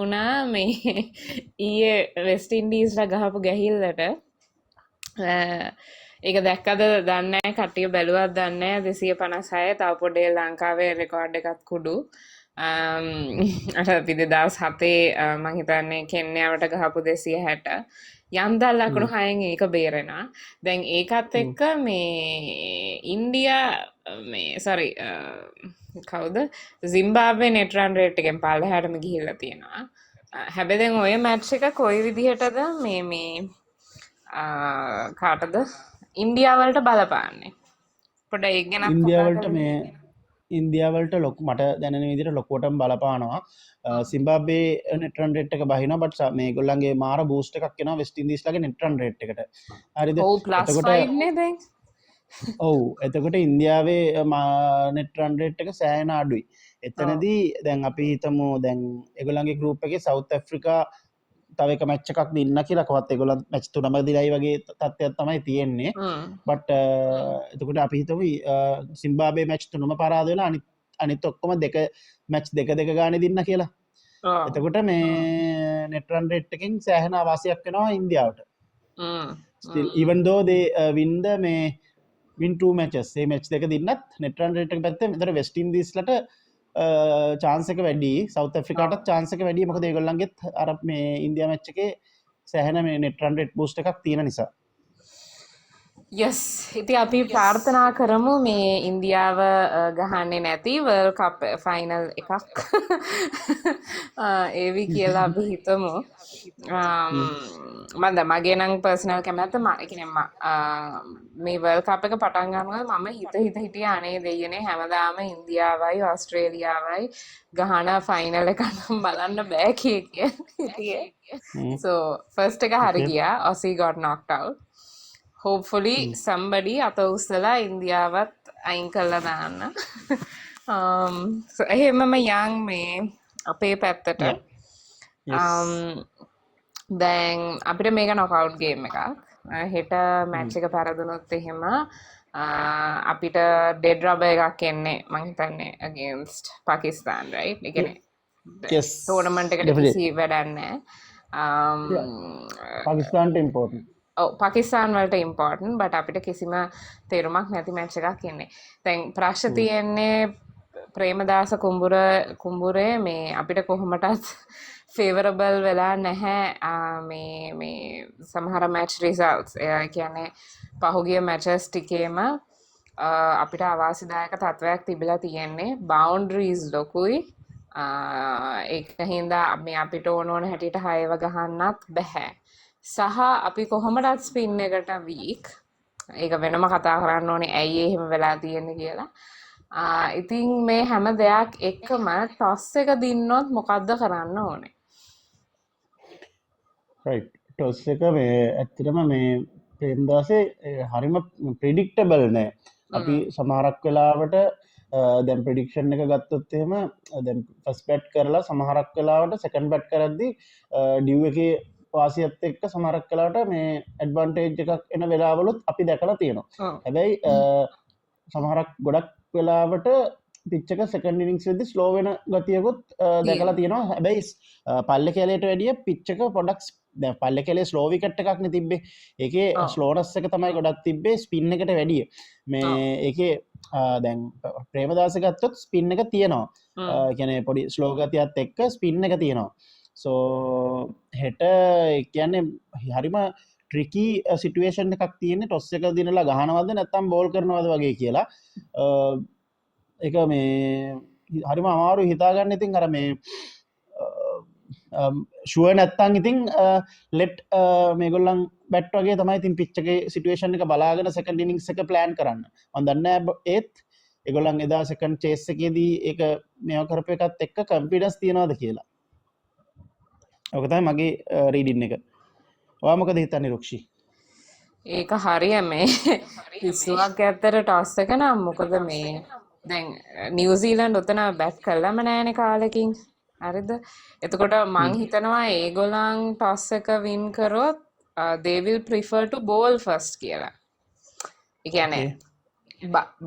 උනා මේ ඊයේ වෙස්ට් ඉන්ඩීස්ලා ගහපු ගැහිල්ලට ඒක දැක්කද දන්නේ කට්ටිය බැලුවත් දන්නේ 256 තව පොඩේ ලංකාවේ රෙකෝඩ් එකත් කුඩු අර අපි 2007 මං හිතන්නේ කෙන්යාවට ගහපු 260 යන්දල් ලකුණු 6න් ඒක බේරෙනවා. දැන් ඒකත් එක්ක මේ ඉන්දියා මේ සෝරි කවුද සිම්බාබ්වේ නෙට් රන් රේට් එකෙන් පල්ලෙහාටම ගිහිල්ලා තියෙනවා. හැබැයි දැන් ඔය මැච් එක කොයි විදිහටද මේ කාටද ඉන්දියාවලට බලපාන්නේ පොඩ ඒක ගැන ඉන්දියාවලට මේ ඉන්දියාවලට ලොකු මට දැනෙන විදිහට ලොකුවටම බලපානවා. සිම්බාබ්වේ නෙට් රන් රේට් එක බහිනවා බට් මේ ගොල්ලන්ගේ මාර බූස්ට් එකක් එනවා වෙස්ට් ඉන්දීස්ලාගේ නෙට් රන් රේට් එකට. හරිද? ඔව් +5 නේ දැන්. ඔව් එතකොට ඉන්දියාවේ නෙට් රන් රේට් එක සෑහෙන අඩුයි. එතනදී දැන් අපි හිතමු දැන් ඒගොල්ලන්ගේ ගෲප් එකේ සවුත් ඇෆ්‍රිකා තව එක මැච් එකක් දෙන්න කියලා කොහොමත් ඒගොල්ලන් මැච් තුනම දිලයි වගේ තත්ත්වයක් තමයි තියෙන්නේ. බට් එතකොට අපි හිතමු සිම්බාබ්වේ මැච් තුනම පරාද වෙලා අනිත් ඔක්කොම මැච් දෙක ගානේ දෙන්න කියලා. එතකොට මේ නෙට් රන් රේට් එකෙන් සෑහෙන අවාසියක් වෙනවා ඉන්දියාවට. still even though they win two matches මේ මැච් දෙක දෙන්නත් නෙට් රන් රේට් එක පැත්තෙන් මෙතන වෙස්ට් ඉන්දීස්ලට chance එක වැඩි සවුත් ඇෆ්‍රිකාටත් chance එක වැඩි මොකද ඒගොල්ලන්ගෙත් අර මේ ඉන්දියා මැච් එකේ සෑහෙන මේ නෙට් රන් රේට් බූස්ට් එකක් තියෙන නිසා යස් ඉතින් අපි ප්‍රාර්ථනා කරමු මේ ඉන්දියාව ගහන්නේ නැති වර්ල්ඩ් කප් ෆයිනල් එකක් ඒවි කියලා අපි හිතමු මගේ නම් පර්සනල් කැමැත්ත මේ වර්ල්ඩ් කප් එක පටන් ගන්නකොට මම හිතියා අනේ දෙයනේ හැමදාම ඉන්දියාවයි ඕස්ට්‍රේලියාවයි ගහන ෆයිනල් එක නම් බලන්න බෑ හිතියේ so first එක හරි ගියා Aussie got knocked out hopefully somebody අත උස්සලා ඉන්දියාවත් අයින් කරලා දාන්න එහෙමම යන් මේ අපේ පැත්තට දැන් අපිට මේක නොකවුට් ගේම් එකක් හෙට මැච් එක පරදුනොත් එහෙම අපිට ඩෙඩ් රබර් එකක් එන්නේ මං හිතන්නේ against Pakistan right ඒ කියන්නේ ටෝර්නමන්ට් එකට කිසි වැඩක් නැහැ පාකිස්තාන්ට ඉම්පෝර්ටන්ට් පාකිස්තාන් වලට ඉම්පෝර්ටන්ට් බට් අපිට කිසිම තේරුමක් නැති මැච් එකක් ඉන්නේ. දැන් ප්‍රශ්න තියෙන්නේ ප්‍රේමදාස කුඹුරේ මේ අපිට කොහොමටත් ෆේවරබල් වෙලා නැහැ මේ සමහර මැච් රිසල්ට්ස්. ඒ කියන්නේ පහුගිය මැචස් ටිකේම අපිට අවාසිදායක තත්වයක් තිබිලා තියෙන්නේ. බවුන්ඩරිස් ලොකුයි. ඒක හින්දා මේ අපිට ඕන හැටියට හයව ගහන්නත් බෑ. සහ අපි කොහොමදත් ස්පින් එකට වීක් ඒක වෙනම කතා කරන්න ඕනේ ඇයි එහෙම වෙලා තියෙන්නේ කියලා. ඉතින් මේ හැම දෙයක් එක්කම ටොස් එක දින්නොත් මොකද්ද කරන්න ඕනේ? right ටොස් එක මේ ඇත්තටම මේ ප්‍රේමදාසේ හරිම ප්‍රෙඩික්ටබල් නෑ. අපි සමහරක් වෙලාවට දැන් ප්‍රෙඩික්ෂන් එක ගත්තොත් එහෙම දැන් ෆස්ට් බැට් කරලා සමහරක් වෙලාවට සෙකන්ඩ් බැට් කරද්දී ඩිව් එකේ වාසියත් එක්ක සමහරක් වෙලාවට මේ ඇඩ්වාන්ටේජ් එකක් එන වෙලාවලුත් අපි දැකලා තියෙනවා. හැබැයි සමහරක් ගොඩක් වෙලාවට පිච් එක සෙකන්ඩ් ඉනින්ග්ස් වෙද්දී ස්ලෝ වෙන ගතියකුත් දැකලා තියෙනවා. හැබැයි පල්ලේ කැලේට වැඩිය පිච් එක පොඩක් දැන් පල්ලේ කැලේ ස්ලෝ විකට් එකක් නේ තිබ්බේ. ඒකේ ස්ලෝනස් එක තමයි ගොඩක් තිබ්බේ ස්පින් එකට වැඩිය. මේ ඒකේ දැන් ප්‍රේමදාස ගත්තොත් ස්පින් එක තියෙනවා. කියන්නේ පොඩි ස්ලෝ ගතියත් එක්ක ස්පින් එක තියෙනවා. සෝ හෙට කියන්නේ හරිම ට්‍රිකි සිටුවේෂන් එකක් තියෙන්නේ ටොස් එක දිනලා ගහනවද නැත්නම් බෝල් කරනවද වගේ කියලා. ඒක මේ හරිම අමාරු හිතාගන්න. ඉතින් අර මේ ෂුවර් නැත්තම් ඉතින් ලෙට් මේගොල්ලන් බැට් වගේ තමයි ඉතින් පිච් එකේ සිටුවේෂන් එක බලාගෙන සෙකන්ඩ් ඉනින්ග්ස් එක ප්ලෑන් කරන්න. මම දන්නේ නැහැ ඒත් ඒගොල්ලන් එදා සෙකන්ඩ් චේස් එකේදී ඒක මේව කරපු එකත් එක්ක කන්ෆිඩන්ස් තියනවද කියලා. ඔක තමයි මගේ රීඩින් එක. ඔයා මොකද හිතන්නේ රුක්ෂි? ඒක හරිය මේ පිස්සුවක් ඇත්තට ටොස් එක නම් මොකද මේ දැන් නිව්සීලන්ඩ් උතන බැට් කළාම නෑනේ කාලෙකින්. හරිද? එතකොට මං හිතනවා ඒගොල්ලන් ටොස් එක වින් කරොත් they will prefer to bowl first කියලා. ඒ කියන්නේ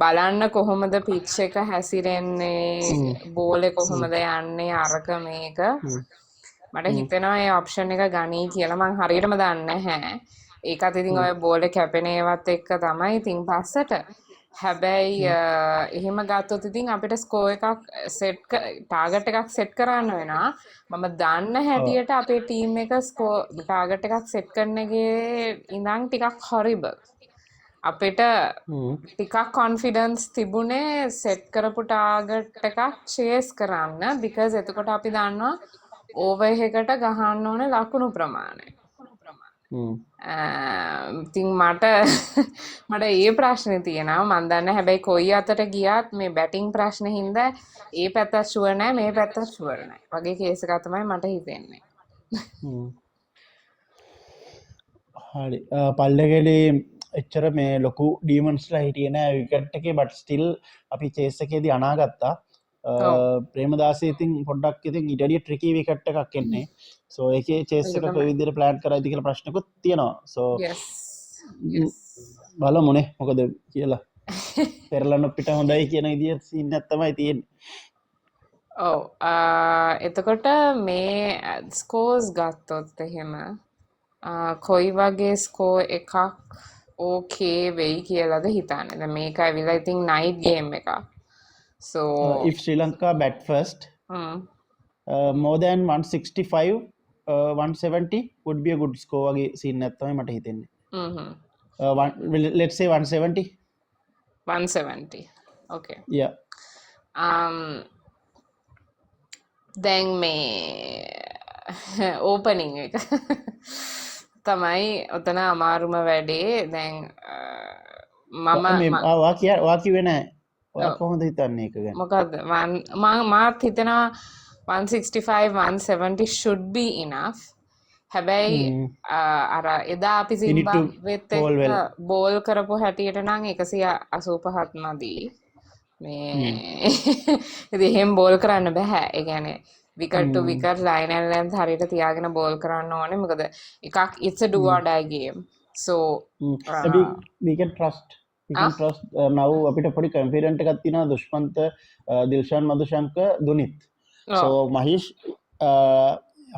බලන්න කොහොමද පිච් එක හැසිරෙන්නේ බෝලේ කොහොමද යන්නේ අරක මේක මට හිතෙනවා ඒ ඔප්ෂන් එක ගනී කියලා. මං හරියටම දන්නේ නැහැ. ඒකත් ඉතින් ඔය බෝලේ කැපෙන ඒවත් එක්ක තමයි ඉතින් පස්සට. හැබැයි එහෙම ගත්තොත් ඉතින් අපිට ස්කෝ එකක් ටාගට් එකක් සෙට් කරන්න වෙනවා. මම දන්න හැටියට අපේ ටීම් එක ස්කෝ ටාගට් එකක් සෙට් කරන එකේ ඉඳන් ටිකක් හොරිබල්. අපිට ටිකක් කොන්ෆිඩන්ස් තිබුණේ සෙට් කරපු ටාගට් එකක් චේස් කරන්න. because එතකොට අපි දන්නවා ඕවර් එකට ගහන්න ඕනේ ලකුණු ප්‍රමාණය. ඉතින් මට ඒ ප්‍රශ්නේ තියෙනවා. මන් දන්නේ හැබැයි කොයි අතට ගියත් මේ බැටිං ප්‍රශ්න හින්දා ඒ පැත්තත් ෂුවර් නැහැ මේ පැත්තත් ෂුවර් නැහැ වගේ කේස් එකක් තමයි මට හිතෙන්නේ. හරි පල්ලෙකඩේ එච්චර මේ ලොකු ඩීමන්ස්ලා හිටිය නෑ විකට් එකේ බට් ස්ටිල් අපි චේස් එකේදී අනාගත්තා. ප්‍රේමදාසී ඉතින් පොඩ්ඩක් ඉතින් ඊට වැඩිය ට්‍රිකි විකට් එකක් එන්නේ. සෝ ඒකේ චේස් එක කොයි විදිහට ප්ලෑන් කරයිද කියලා ප්‍රශ්නකුත් තියෙනවා. සෝ බලමුනේ මොකද කියලා. පෙරලන්න පිට හොඳයි කියන විදිහට සීන් එකක් තමයි තියෙන්නේ. ඔව් එතකොට මේ ස්කෝර්ස් ගත්තොත් එහෙම කොයි වගේ ස්කෝ එකක් ඕකේ වෙයි කියලාද හිතන්නේ. දැන් මේක ඇවිල්ලා ඉතින් නයිට් ගේම් එකක්. So if Sri Lanka bat first more than 165 170 would be a good score වගේ scene එකක් තමයි මට හිතෙන්නේ. Let's say 170. 170. Okay. Yeah. දැන් මේ ඕපනිං එක තමයි ඔතන අමාරුම වැඩේ. දැන් මම වා කිව්වේ නැහැ. ඔයා කොහොමද හිතන්නේ ඒක ගැන? මොකද්ද මාත් හිතනවා 165 170 should be enough. හැබැයි අර එදා අපි සිම්බාබ්වෙත් එක්ක බෝල් කරපු හැටියට නම් 185ක් මදි. මේ ඉතින් එහෙම බෝල් කරන්න බෑ. ඒ කියන්නේ wicket to wicket line and length හරියට තියාගෙන බෝල් කරන්න ඕනේ. මොකද එකක් it's a do or die game. So we can trust now අපිට පොඩි කන්ෆිඩන්ට් එකක් තියෙනවා දුෂ්මන්ත දිල්ෂාන් මදුශංක දුනිත්. so මහීෂ්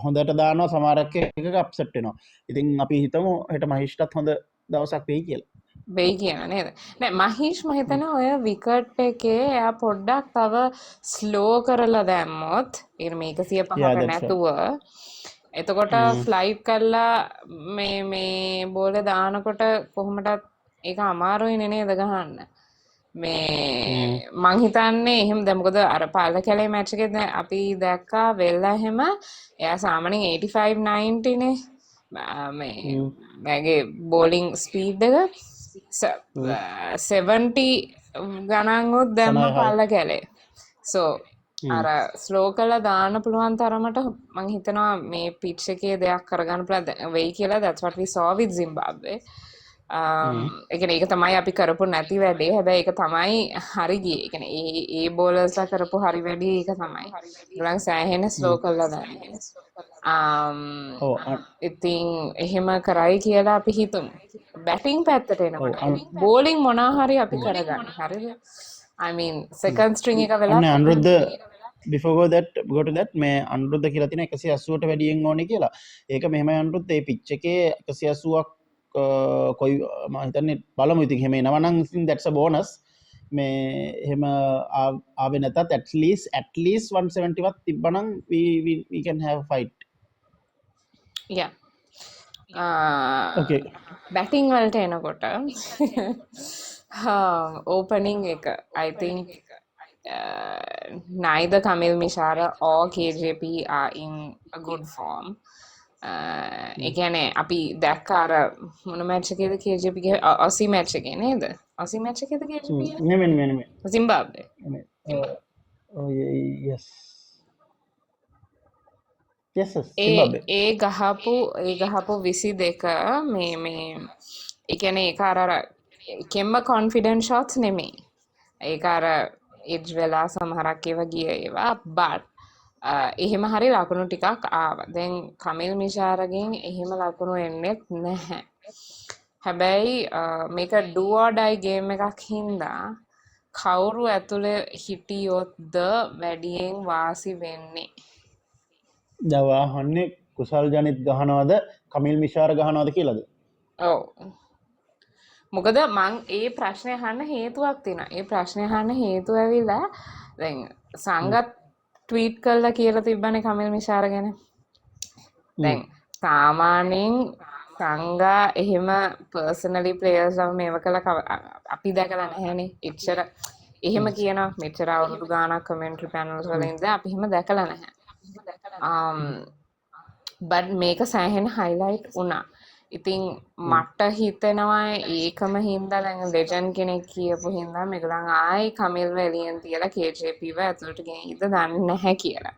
හොඳට දානවා සමහරක් එකක අප්සෙට් වෙනවා. ඉතින් අපි හිතමු හෙට මහීෂ්ටත් හොඳ දවසක් වෙයි කියලා. වෙයි කියන නේද? නෑ මහීෂ් මම හිතනවා ඔය විකට් එකේ එයා පොඩ්ඩක් තව ස්ලෝ කරලා දැම්මොත් ඒ මේක 105ක නැතුව එතකොට ෆ්ලයිට් කරලා මේ බෝලේ දානකොට කොහොමදත් ඒක අමාරුයිනේ නේද ගහන්න. මේ මං හිතන්නේ එහෙම දැන් මොකද අර පාල කැලේ මැච් එකේ දැන් අපි දැක්කා වෙල්ලා එහෙම එයා සාමාන්‍යයෙන් 85 90 නේ මගේ බෝලිං ස්පීඩ් එක 70 ගණන්වත් දැම්ම පාල කැලේ. so අර ස්ලෝ කරලා දාන්න පුළුවන් තරමට මං හිතනවා මේ පිච් එකේ දෙයක් කරගන්න පුළුවන් වෙයි කියලා. that's what we saw with Zimbabwe. ඒක තමයි අපි කරපු නැති වැඩේ. හැබැයි ඒක තමයි හරි ගියේ. ඒ කියන්නේ ඒ බෝලර්ස්ලා කරපු හරි වැඩේ ඒක තමයි. ඒගොල්ලන් සෑහෙන ස්ලෝ කරලා දාන්නේ. ඉතින් එහෙම කරයි කියලා අපි හිතමු. බැටිං පැත්තට එනකොට බෝලිං මොනවා හරි අපි කරගන්න. හරිද? I mean second string එක වෙලා Anuruddha before go to that මේ අනුරුද්ධ කියලා තියෙන 180ට වැඩියෙන් ඕනේ කියලා. ඒක මෙහෙමයි අනුරුද්ධ මේ පිච් එකේ 180ක් කොයි මම හිතන්නේ බලමු. ඉතින් එහෙම එනවා නම් ඉතින් that's a bonus. මේ එහෙම ආවේ නැතත් at least 170 වත් තිබ්බනම් we can have a fight. yeah. okay. Batting වලට එනකොට opening එක I think neither Kamil Mishara or KJP are in a good form. ඒ කියන්නේ අපි දැක්ක අර මොන මැච් එකේද KJP ගේ ඔසි මැච් එකේ නේද? ඔසි මැච් එකේද KJP නෙමෙයි Zimbabwe. oh yes Zimbabwe. ඒ ගහපු 22 මේ ඒ කියන්නේ ඒක අර කෙම්ම කොන්ෆිඩන්ට් ෂොට්ස් නෙමෙයි. ඒක අර එජ් වෙලා සමහරක් ඒවා ගිය ඒවා but එහෙම හරි ලකුණු ටිකක් ආවා. දැන් කමිල් මිෂාරගෙන් එහෙම ලකුණු එන්නේ නැහැ. හැබැයි මේක do or die game එකක් හින්දා කවුරු ඇතුලේ හිටියොත්ද වැඩියෙන් වාසි වෙන්නේ. දවාහන්නේ කුසල් ජනිත් ගහනවද කමිල් මිශාර ගහනවද කියලද ඔව් මොකද මං ඒ ප්‍රශ්නය අහන්න හේතුවක් තියෙනවා. ඒ ප්‍රශ්නය අහන්න හේතුව ඇවිල්ලා දැන් සංගත් ට්වීට් කළා කියලා තිබ්බනේ කමිල් මිශාර ගැන. දැන් සාමාන්‍යයෙන් සංගා එහෙම පර්සනලි ප්ලේයර්ස්ලම මේව කළා අපි දැකලා නැහැනේ. එච්චර එහෙම කියනවා මෙච්චර අවුරුදු ගාණක් කමෙන්ටරි පැනල්ස් වල ඉඳලා අපි එහෙම දැකලා නැහැ. බට් මේක සෑහෙන හයිලයිට් වුණා. ඉතින් මට හිතෙනවා ඒකම හින්දා දැන් ලෙජන්ඩ් කෙනෙක් කියපු හින්දා මේගොල්ලන් ආයි කමිල්ව එලියෙන් තියලා KJPව ඇතුළට ගෙනියද දන්නේ නැහැ කියලා.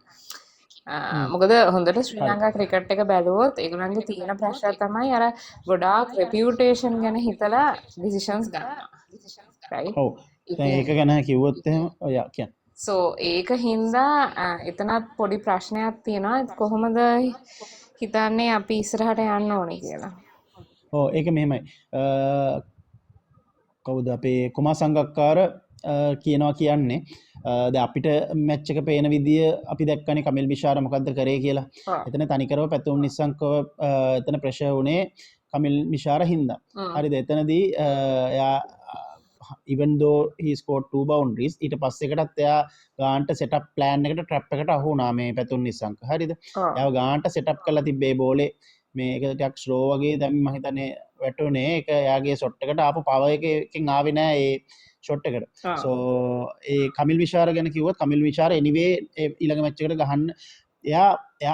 මොකද හොඳට ශ්‍රී ලංකා ක්‍රිකට් එක බැලුවොත් ඒගොල්ලන්ගේ තියෙන ප්‍රශ්නය තමයි අර ගොඩාක් රෙපියුටේෂන් ගැන හිතලා ඩිසිෂන්ස් ගන්නවා. රයිට්? ඔව්. දැන් ඒක ගැන කිව්වොත් එහෙම ඔය කියන්න. සෝ ඒක හින්දා එතනත් පොඩි ප්‍රශ්නයක් තියෙනවා. කොහොමද හිතන්නේ අපි ඉස්සරහට යන්න ඕනේ කියලා. ඒක මෙහෙමයි කවුද අපේ කුමා සංගක්කාර කියනවා කියන්නේ අපිට මැච් එක පේන විදිය අපි දැක්කනේ කමිල් මිශාර මොකද්ද කරේ කියලා. එතන තනිකරව පැතුම් නිස්සංකව එතන ප්‍රෙෂර් වුණේ කමිල් මිශාර හින්දා. හරිද? එතනදී එයා even though he scored 2 boundaries ඊට පස්සේ එකටත් එයා ගාන්ට setup plan එකට trap එකට අහු වුණා මේ පැතුම් නිස්සංක. හරිද? එයා ගාන්ට setup කරලා තිබ්බේ බෝලේ මේක ටිකක් ස්ලෝ වගේ දැන් මම හිතන්නේ වැටුනේ ඒක එයාගේ ෂොට් එකට ආපු පවර් එකකින් ආවේ නෑ ඒ ෂොට් එකට. සෝ ඒ කමිල් මිශාර ගැන කිව්වොත් කමිල් මිශාර anyway ඊළඟ මැච් එකට ගහන්න එයා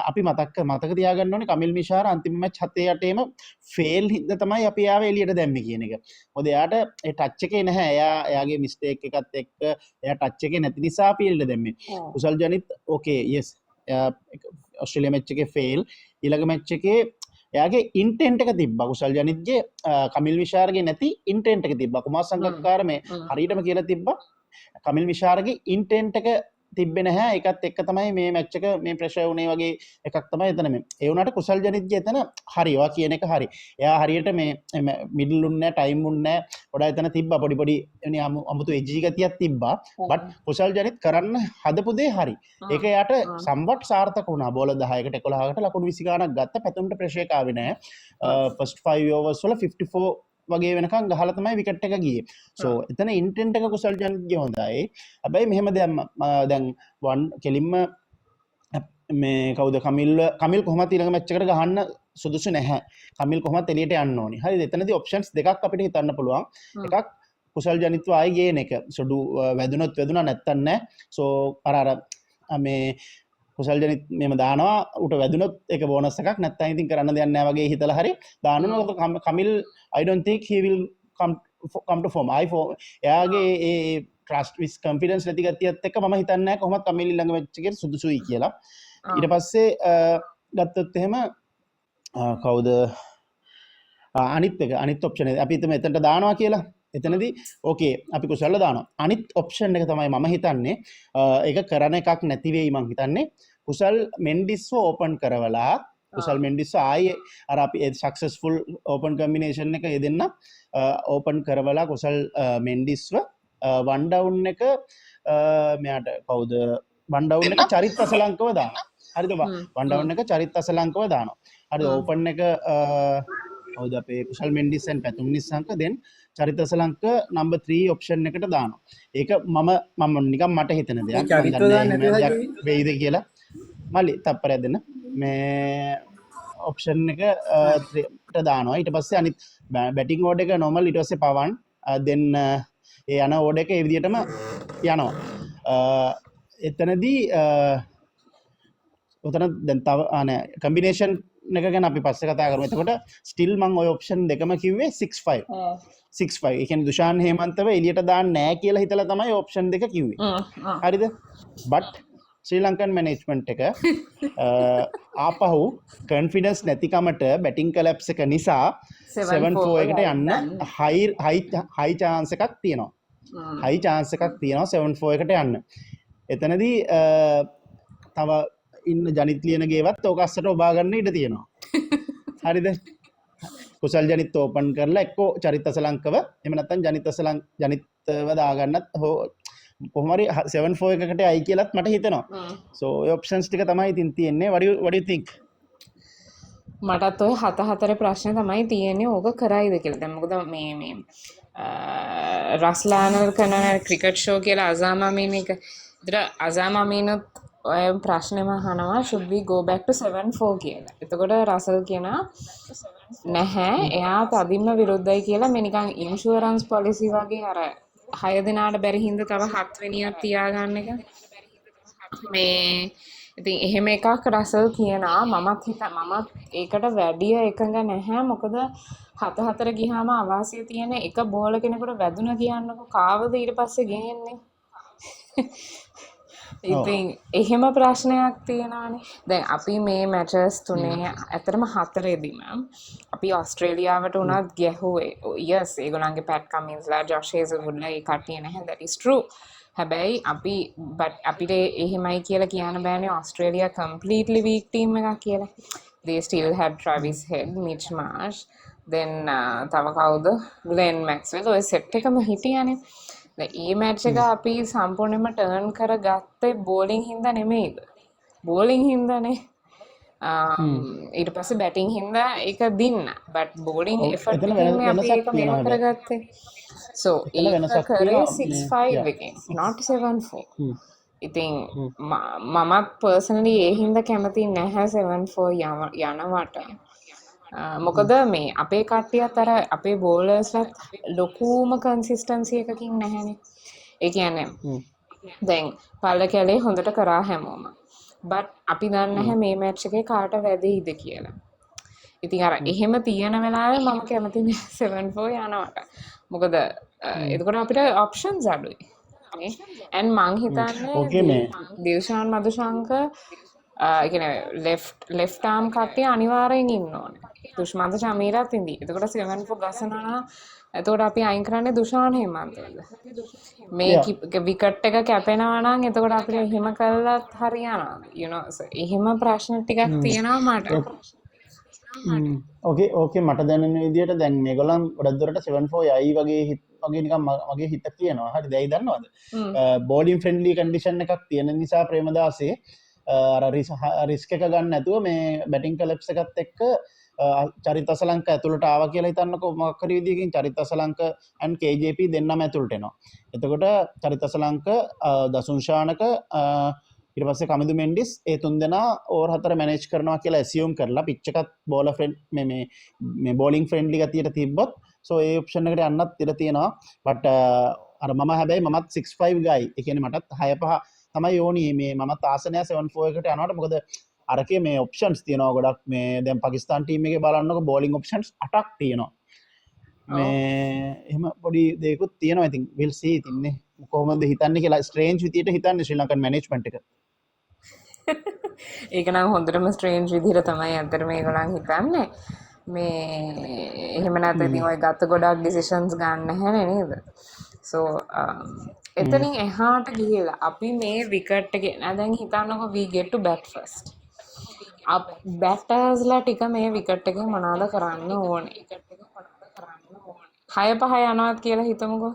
අපි මතක තියාගන්න ඕනේ කමිල් මිශාර අන්තිම මැච් 7-8ේම ෆේල් හින්දා තමයි අපි ආව එළියට දැම්මේ කියන එක. මොකද එයාට ඒ ටච් එකේ නැහැ. එයාගේ මිස්ටේක් එකත් එක්ක එයා ටච් එකේ නැති නිසා අපි එළියට දැම්මේ. කුසල් ජනිත් ඕකේ yes ඔස්ට්‍රේලියා මැච් එකේ ෆේල් ඊළඟ මැච් එකේ එයාගේ ඉන්ටෙන්ට් එක තිබ්බා. කුසල් ජනිත්ගේ කමිල් මිශාරගේ නැති ඉන්ටෙන්ට් එක තිබ්බා. කුමාර සංගක්කාර මේ හරියටම කියලා තිබ්බා කමිල් මිශාරගේ ඉන්ටෙන්ට් එක තිබ්බේ නැහැ. ඒකත් එක්ක තමයි මේ මැච් එක මේ ප්‍රෙෂර් වුණේ වගේ එකක් තමයි එතන මේ. ඒ වුණාට කුසල් ජනිත්ගේ එතන හරි ඔයා කියන එක හරි. එයා හරියට මේ මිඩල් උන්නේ නැහැ, ටයිම් උන්නේ නැහැ. පොඩ එතන තිබ්බා පොඩි අමුතු එජි ගතියක් තිබ්බා. බට් කුසල් ජනිත් කරන්න හදපු දේ හරි. ඒක එයාට සම්වත් සාර්ථක වුණා. බෝල 10කට 11කට ලකුණු 20 ගාණක් ගත්ත. පැතුම්ට ප්‍රෙෂර් එක ආවේ නැහැ. ෆස්ට් 5 overs වල 54 වගේ වෙනකන් ගහලා තමයි විකට් එක ගියේ. සෝ එතන ඉන්ටෙන්ට් එක කුසල් ජනිත්ගේ හොඳයි. හැබැයි මෙහෙම දැන් වන් කෙලින්ම මේ කවුද කමිල් කොහොමද ඊළඟ මැච් එකට ගහන්න සුදුසු නැහැ. කමිල් කොහොමද එළියට යන්න ඕනි. හරිද? එතනදී ඔප්ෂන්ස් දෙකක් අපිට හිතන්න පුළුවන්. එකක් කුසල් ජනිත්ව ආයි ගේන එක. සොඩු වැදුනොත් වැදුනා නැත්තම් නැහැ. සෝ අර මේ කුසල් ජනිත් මෙම දානවා උට වැදුනොත් එක බෝනස් එකක් නැත්නම් ඉතින් කරන්න දෙයක් නැහැ වගේ හිතලා හරි දානවා. කමිල් I don't think he will come to form. එයාගේ ඒ trust with confidence නැති ගතියත් එක්ක මම හිතන්නේ නැහැ කොහොමද කමිල් ළඟ මැච් එකේ සුදුසුයි කියලා. ඊට පස්සේ ගත්තොත් එහෙම කවුද අනිත් ඔප්ෂන් එක අපි හිතමු එතනට දානවා කියලා. එතනදී ඕකේ අපි කුසල්ල දානවා. අනිත් ඔප්ෂන් එක තමයි මම හිතන්නේ ඒක කරන එකක් නැති වෙයි මං හිතන්නේ. කුසල් මෙන්ඩිස්ව ඕපන් කරවලා කුසල් මෙන්ඩිස්ව ආයේ අර අපි සක්සස්ෆුල් ඕපන් කම්බිනේෂන් එක යෙදෙන්න ඕපන් කරවලා කුසල් මෙන්ඩිස්ව වන් ඩවුන් එක මෙයාට කවුද වන් ඩවුන් එක චරිත් අසලංකව දානවා. හරිද? වන් ඩවුන් එක චරිත් අසලංකව දානවා. හරිද? ඕපන් එක කවුද අපේ කුසල් Mendis and Pathum Nissanka then චරිත අසලංක නම්බර් 3 ඔප්ෂන් එකට දානවා. ඒක මම නිකන් මට හිතෙන දෙයක්. චරිත දාන්න නැතුව වෙයිද කියලා. මල්ලි තප්පරයක් දෙන්න. මේ ඔප්ෂන් එකට දානවා. ඊට පස්සේ අනිත් බැටිං ඕඩර් එක normal ඊට පස්සේ පවන් then ඒ යන ඕඩර් එක ඒ විදිහටම යනවා. එතනදී උතන දැන් තව කම්බිනේෂන් එක ගැන අපි පස්සේ කතා කරමු. එතකොට ස්ටිල් මම ওই ඔප්ෂන් දෙකම කිව්වේ 6-5. 6-5. ඒ කියන්නේ දුෂාන් හේමන්තව එළියට දාන්න නැහැ කියලා හිතලා තමයි ඔප්ෂන් දෙක කිව්වේ. හරිද? බට් ශ්‍රී ලංකන් මැනේජ්මන්ට් එක ආපහු කොන්ෆිඩන්ස් නැතිකමට බැටිං කලැප්ස් එක නිසා 7-4 එකට යන්න හයි chance එකක් තියෙනවා. හයි chance එකක් තියෙනවා 7-4 එකට යන්න. එතනදී තව ඉන්න ජනිත් ලියනගේවත් ඕක අස්සට ඔබා ගන්න ඉඩ තියෙනවා. හරිද? කුසල් ජනිත් ඕපන් කරලා එක්කෝ චරිත් අසලංකව එහෙම නැත්නම් ජනිත්ව දාගන්නත් හෝ කොහමරි 7-4 එකකට අයි කියලත් මට හිතනවා සෝ ඔප්ෂන්ස් ටික තමයි ඉතින් තියෙන්නේ what do you think මටත් ඔය 7-4 ප්‍රශ්න තමයි තියෙන්නේ ඕක කරයිද කියලා. දැන් මොකද මේ රස්ලානල් කරන ක්‍රිකට් ෂෝ කියලා අසාම් අමීන් එක. ඉතින් අසාම් අමීනුත් ඔය ප්‍රශ්නෙම අහනවා should we go back to 7-4 කියලා. එතකොට රසල් කියනවා නැහැ එයා තදින්ම විරුද්ධයි කියලා. මේ නිකන් ඉන්ෂුරන්ස් පොලිසි වගේ අර 6 දිනාට බැරි හින්දා තව 7 වෙනියක් තියාගන්න එක. මේ ඉතින් එහෙම එකක් රසල් කියනවා. මමත් ඒකට වැඩිය එකඟ නැහැ. මොකද 7-4 ගියාම අවාසිය තියෙන එක බෝල කෙනෙකුට වැදුන කියන්නකො කාවද ඊට පස්සේ ගේන්නේ. ඉතින් එහෙම ප්‍රශ්නයක් තියෙනවානේ. දැන් අපි මේ මැචස් තුනේ ඇත්තටම 4ෙදිම අපි ඕස්ට්‍රේලියාවට උනත් ගැහුවේ. යස් ඒගොල්ලන්ගේ පැට් කමින්ස්ලා ජොෂ් හේසල්වුඩ්ලා ඒ කට්ටිය නැහැ. that is true. හැබැයි අපිට එහෙමයි කියලා කියන්න බෑනේ ඕස්ට්‍රේලියා කම්ප්ලීට්ලි වීක් ටීම් එකක් කියලා. they still had Travis Head, Mitch Marsh, then තව කවුද Glenn Maxwell ඔය සෙට් එකම හිටියානේ. ඒ මැච් එක අපි සම්පූර්ණයෙන්ම ටර්න් කරගත්තේ බෝලිං හින්දා නෙමෙයිද? බෝලිං හින්දානේ. ඊට පස්සේ බැටිං හින්දා ඒක දින්න. බට් බෝලිං එෆර්ට් එකෙන් අපි ඒක මේව කරගත්තේ. So ඒක කරේ 6-5 එකෙන් not 7-4. ඉතින් මමත් පර්සනලි ඒ හින්දා කැමති නැහැ 7-4 යනවට. මොකද මේ අපේ කට්ටියත් අර අපේ බෝලර්ස්ලත් ලොකුම කන්සිස්ටන්සි එකකින් නැහැනේ. ඒ කියන්නේ දැන් පල්ල කැලේ හොඳට කරා හැමෝම. බට් අපි දන්නේ නැහැ මේ මැච් එකේ කාට වැදෙයිද කියලා. ඉතින් අර එහෙම තියෙන වෙලාවේ මම කැමති නෑ 7-4 යනවට. මොකද එතකොට අපිට ඔප්ෂන්ස් අඩුයි. and මං හිතන්නේ දිල්ෂාන් මදුශංක ලෙෆ්ට් ආම් කට්ටිය අනිවාර්යෙන් ඉන්න ඕනේ. දුෂ්මන්ත චමීරත් ඉඳී. එතකොට 7-4 ගසනවා. එතකොට අපි අයින් කරන්නේ දුෂාන් හේමන්තද. මේ විකට් එක කැපෙනවා නම් එතකොට අපිට එහෙම කළත් හරියනවා. you know එහෙම ප්‍රශ්න ටිකක් තියෙනවා මට. ඕකේ මට දැනෙන විදිහට දැන් මේගොල්ලන් ගොඩක් දුරට 7-4 යයි වගේ නිකන් මගේ හිත කියනවා. හරි දැයි දන්නවද? බෝලින් ෆ්‍රෙන්ඩ්ලි කන්ඩිෂන් එකක් තියෙන නිසා ප්‍රේමදාසේ අර රිස්ක් එක ගන්න නැතුව මේ බැටිං කලප්ස් එකත් එක්ක චරිත අසලංක ඇතුළට ආවා කියලා හිතන්නකෝ. මොකක් හරි විදිහකින් චරිත අසලංක and KJP දෙන්නම ඇතුළට එනවා. එතකොට චරිත අසලංක දසුන්ෂානක ඊට පස්සේ කමිදු මෙන්ඩිස් ඒ තුන්දෙනා ඕවර් 4 මැනේජ් කරනවා කියලා ඇසියුම් කරලා පිච් එකත් බෝලර් ෆ්‍රෙන්ඩ් මේ බෝලිං ෆ්‍රෙන්ඩ්ලි ගතියට තිබ්බොත් සෝ ඒ ඔප්ෂන් එකට යන්නත් ඉඩ තියෙනවා. බට් අර මම හැබැයි මමත් 6-5 ගයි. ඒ කියන්නේ මටත් 6-5 තමයි ඕනි. මේ මමත් ආසනය 7-4 එකට යනවට. මොකද අරකේ මේ ඔප්ෂන්ස් තියෙනවා ගොඩක්. මේ දැන් පාකිස්තාන් ටීම් එකේ බලන්නකො බෝලිං ඔප්ෂන්ස් 8ක් තියෙනවා. මේ එහෙම පොඩි දෙයක්ත් තියෙනවා. ඉතින් we'll see ඉතින්නේ කොහොමද හිතන්නේ කියලා ස්ට්‍රේන්ජ් විදියට හිතන්නේ ශ්‍රී ලංකන් මැනේජ්මන්ට් එක. ඒක නම් හොඳටම ස්ට්‍රේන්ජ් විදිහට තමයි අතර මේගොල්ලන් හිතන්නේ. මේ එහෙම නැත්නම් ඉතින් ඔය ගත්ත ගොඩක් ඩිසිෂන්ස් ගන්න නැහැ නේද? සෝ එතනින් එහාට ගිහලා අපි මේ විකට් එක දැන් හිතන්නකො we get to bat first. බැටර්ස්ලා ටික මේ විකට් එකේ මොනවද කරන්න ඕනේ? 6-5 යනවත් කියලා හිතමුකෝ.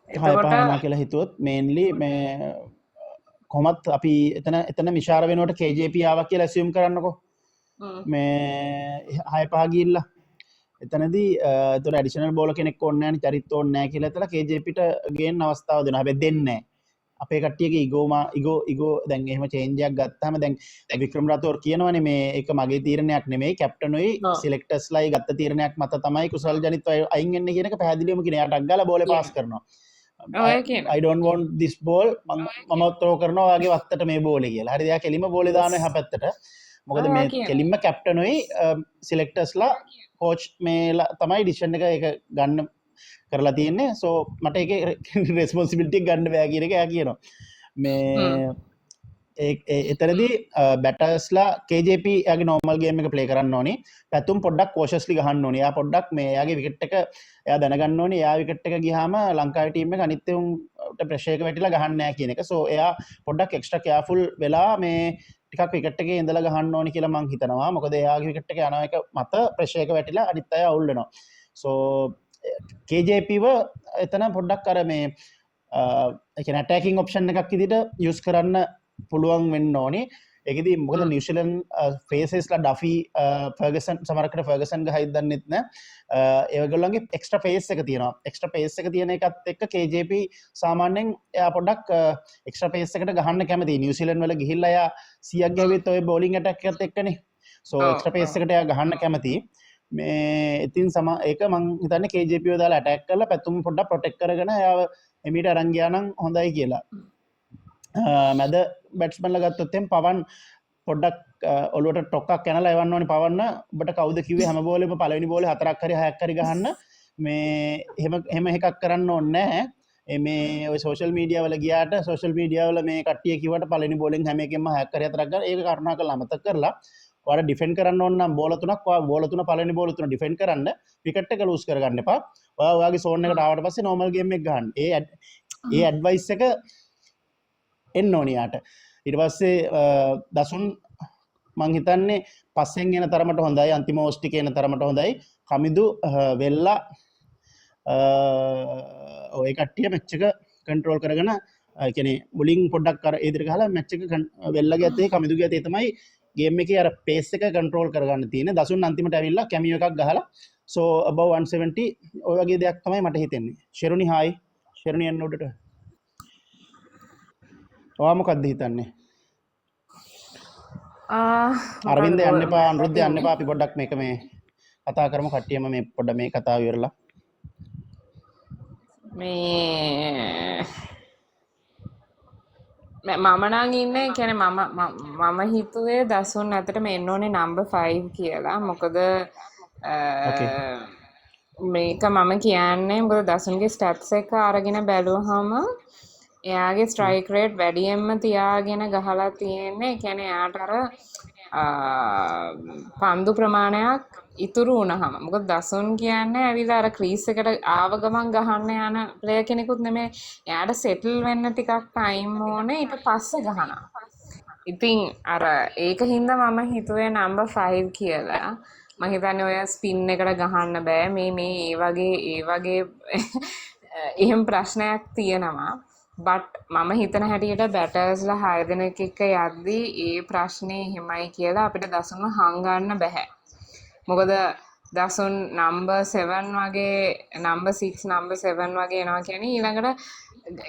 6-5 යනවා කියලා හිතුවොත් මේන්ලි මේ කොහොමත් අපි එතන මිෂාර වෙනුවට KJP ආවා කියලා ඇසියුම් කරන්නකෝ. මේ 6-5 ගිහිල්ලා එතනදී එතන ඇඩිෂනල් බෝලර් කෙනෙක් ඕනේ නැහැ නේ චරිත ඕනේ නැහැ කියලා එතන KJPට ගේන්න අවස්ථාව දෙනවා. හැබැයි දෙන්නේ නැහැ. අපේ කට්ටියගේ ඉගෝ දැන් එහෙම චේන්ජ් එකක් ගත්තාම දැන් වික්‍රම රතෝර් කියනවනේ මේ ඒක මගේ තීරණයක් නෙමෙයි කැප්ටනුයි සිලෙක්ටර්ස්ලායි ගත්ත තීරණයක් මත තමයි කුසල් ජනිත් අයින් වෙන්නේ කියන එක පැහැදිලිවම කියන යාට අග්ගාලා බෝලේ පාස් කරනවා. I don't want this ball මම ත්‍රෝ කරනවා ඔයාගේ වත්තට මේ බෝලේ කියලා. හරිද? එයා කෙලින්ම බෝලේ දානවා එහා පැත්තට. මොකද මේ කෙලින්ම කැප්ටනුයි සිලෙක්ටර්ස්ලා කෝච් මේලා තමයි ඩිසිෂන් එක ඒක ගන්න කරලා තියෙන්නේ. සෝ මට ඒක රෙස්පොන්සිබිලිටි ගන්න බෑ කියන එක එයා කියනවා. මේ එතරදී බැටර්ස්ලා KJP යාගේ නෝමල් ගේම් එක ප්ලේ කරන්න ඕනේ. පැතුම් පොඩ්ඩක් කෝෂස්ලි ගහන්න ඕනේ. එයා පොඩ්ඩක් මේ යාගේ විකට් එක එයා දැනගන්න ඕනේ. එයා විකට් එක ගියාම ලංකාවේ ටීම් එක අනිත් උන්ට ප්‍රෙෂර් එක වැටිලා ගහන්න නැහැ කියන එක. සෝ එයා පොඩ්ඩක් එක්ස්ට්‍රා කෙයාෆුල් වෙලා මේ ටිකක් විකට් එකේ ඉඳලා ගහන්න ඕනේ කියලා මං හිතනවා. මොකද එයාගේ විකට් එක යන එක මත ප්‍රෙෂර් එක වැටිලා අනිත් අය අවුල් වෙනවා. සෝ KJPව එතන පොඩ්ඩක් අර මේ එක නැටකින් ඔප්ෂන් එකක් ඉදිට යුස් කරන්න පුළුවන් වෙන්න ඕනේ එකදී මොකද නිවසිලන් ෆේසස්ලා ඩෆී ෆර්ගසන් සමරකට ෆර්ගසන් හිදන්නෙත්න ඒගොල්ලන්ගේ එක්ස්ට පේස් එක තියෙනවා එක්ස්ට පේස් එක තියෙන එකත් එක්ක KJP සාමාන්‍යෙන් එයා පොඩක් එක්ස්ට පේස් එකට ගහන්න කැමති නිවසිලන් වල ගිහිල්ලය සියක් ගැවිත් ඔය බෝලිං ටක්කත් එක්කනේ සෝ එක්ස්ට පේස් එකට එයා ගහන්න කැමති මේ ඉතින් සම ඒක මං හිතන්න KJP දාලා ඇටැක් කරලා පැතුම් පොඩ්ඩක් ප්‍රොටෙක්ට් කරගෙන එයාව එමීට අරන් ගියා නම් හොඳයි කියලා මැද බැට්ස්මන්ල ගත්තොත්තෙන් පවන් පොඩ්ඩක් ඔලුවට ටොක්ක් කැනල එවන්න ඕනි පවන්න බට කවද කිවේ හම බෝලම පලනි බෝල හතරක්කර හැක්කර ගහන්න මේ එහෙම එකක් කරන්න ඕන්නෑ මේ සෝෂල් මීඩිය වල ගියාට සෝෂල් මීඩියවල මේ කටිය කිවට පලනි බෝලින් හැමකෙම හැකර තරක් ඒ කරනා කළ අමත කරලා වට ඩිෆෙන් කරන්න ඔන්න බෝලතුනක් බෝලතුන පලනි බෝලතුන ඩිෆෙන් කරන්න පිකට එක ලූස් කරගන්න එපා ඔයාගේ සෝනකට ආවට පස්සේ නෝමල්ගේම එක ගන්න ඒ ඇඩ්වයිස් එක එන්න ඕනියාට ඉට පස්සේ දසුන් මංහිතන්නේ පස්සෙන් එන තරමට හොඳයි අන්තිම ෝෂ්ටි කියන තරමට හොඳයි කමිදු වෙල්ලා ඔය කට්ටිය මෙච්චක කන්ට්‍රෝල් කරගෙන කැනෙ බුලින් පොඩක් කර ඒදිර හලා මච්චක වෙල්ලගේ ඇතේ කමිදු ඇතේ තමයි ගේම එක අර පේස් එක කන්ට්‍රෝල් කරගන්න තියෙන දසුන් අන්තිමට ඇවිල්ලා කැමිය එකක් ගහලා සෝ අබව 170 ඔයගේ දෙයක් තමයි මට හිතෙන්නේ ශෙරුණි හායි ශෙරුණි එන්නෝඩට ඔයාමොකක්ද හිතන්නේ අරවින්ද යන්න පා අනුරුද්ධ යන්න පා අපි පොඩ්ඩක් මේක මේ කතා කරමු කට්ටියම මේ පොඩ්ඩ මේ කතාව ඉවරලා මේ මම නම් ඉන්නේ කියන්නේ මම හිතුවේ දසුන් ඇතට එන්න ඕනේ නම්බර් 5 කියලා මොකද මේක මම කියන්නේ මොකද දසුන්ගේ ස්ටැට්ස් එක අරගෙන බැලුවහම එයාගේ ස්ට්‍රයික් රේට් වැඩියෙන්ම තියාගෙන ගහලා තියෙන්නේ කියන්නේ එයාට අර පන්දු ප්‍රමාණයක් ඉතුරු වුණාම මොකද දසුන් කියන්නේ ඇවිල්ලා අර ක්‍රීස් එකට ආව ගමන් ගහන්න යන ප්ලේයර් කෙනෙකුත් නෙමෙයි එයාට සෙටල් වෙන්න ටිකක් ටයිම් ඕනේ ඊට පස්සේ ගහනවා ඉතින් අර ඒක හින්දා මම හිතුවේ නම්බර් 5 කියලා මම හිතන්නේ ඔය ස්පින් එකට ගහන්න බෑ මේ ඒ වගේ එහෙම ප්‍රශ්නයක් තියෙනවා බට් මම හිතන හැටියට බැටර්ස්ලා 6 දෙනෙක් එක්ක යද්දී ඒ ප්‍රශ්නේ එහෙමයි කියලා අපිට දසුන්ව හංගන්න බෑ. මොකද දසුන් නම්බර් 7 වගේ නම්බර් 6 නම්බර් 7 වගේ එනවා කියන්නේ ඊළඟට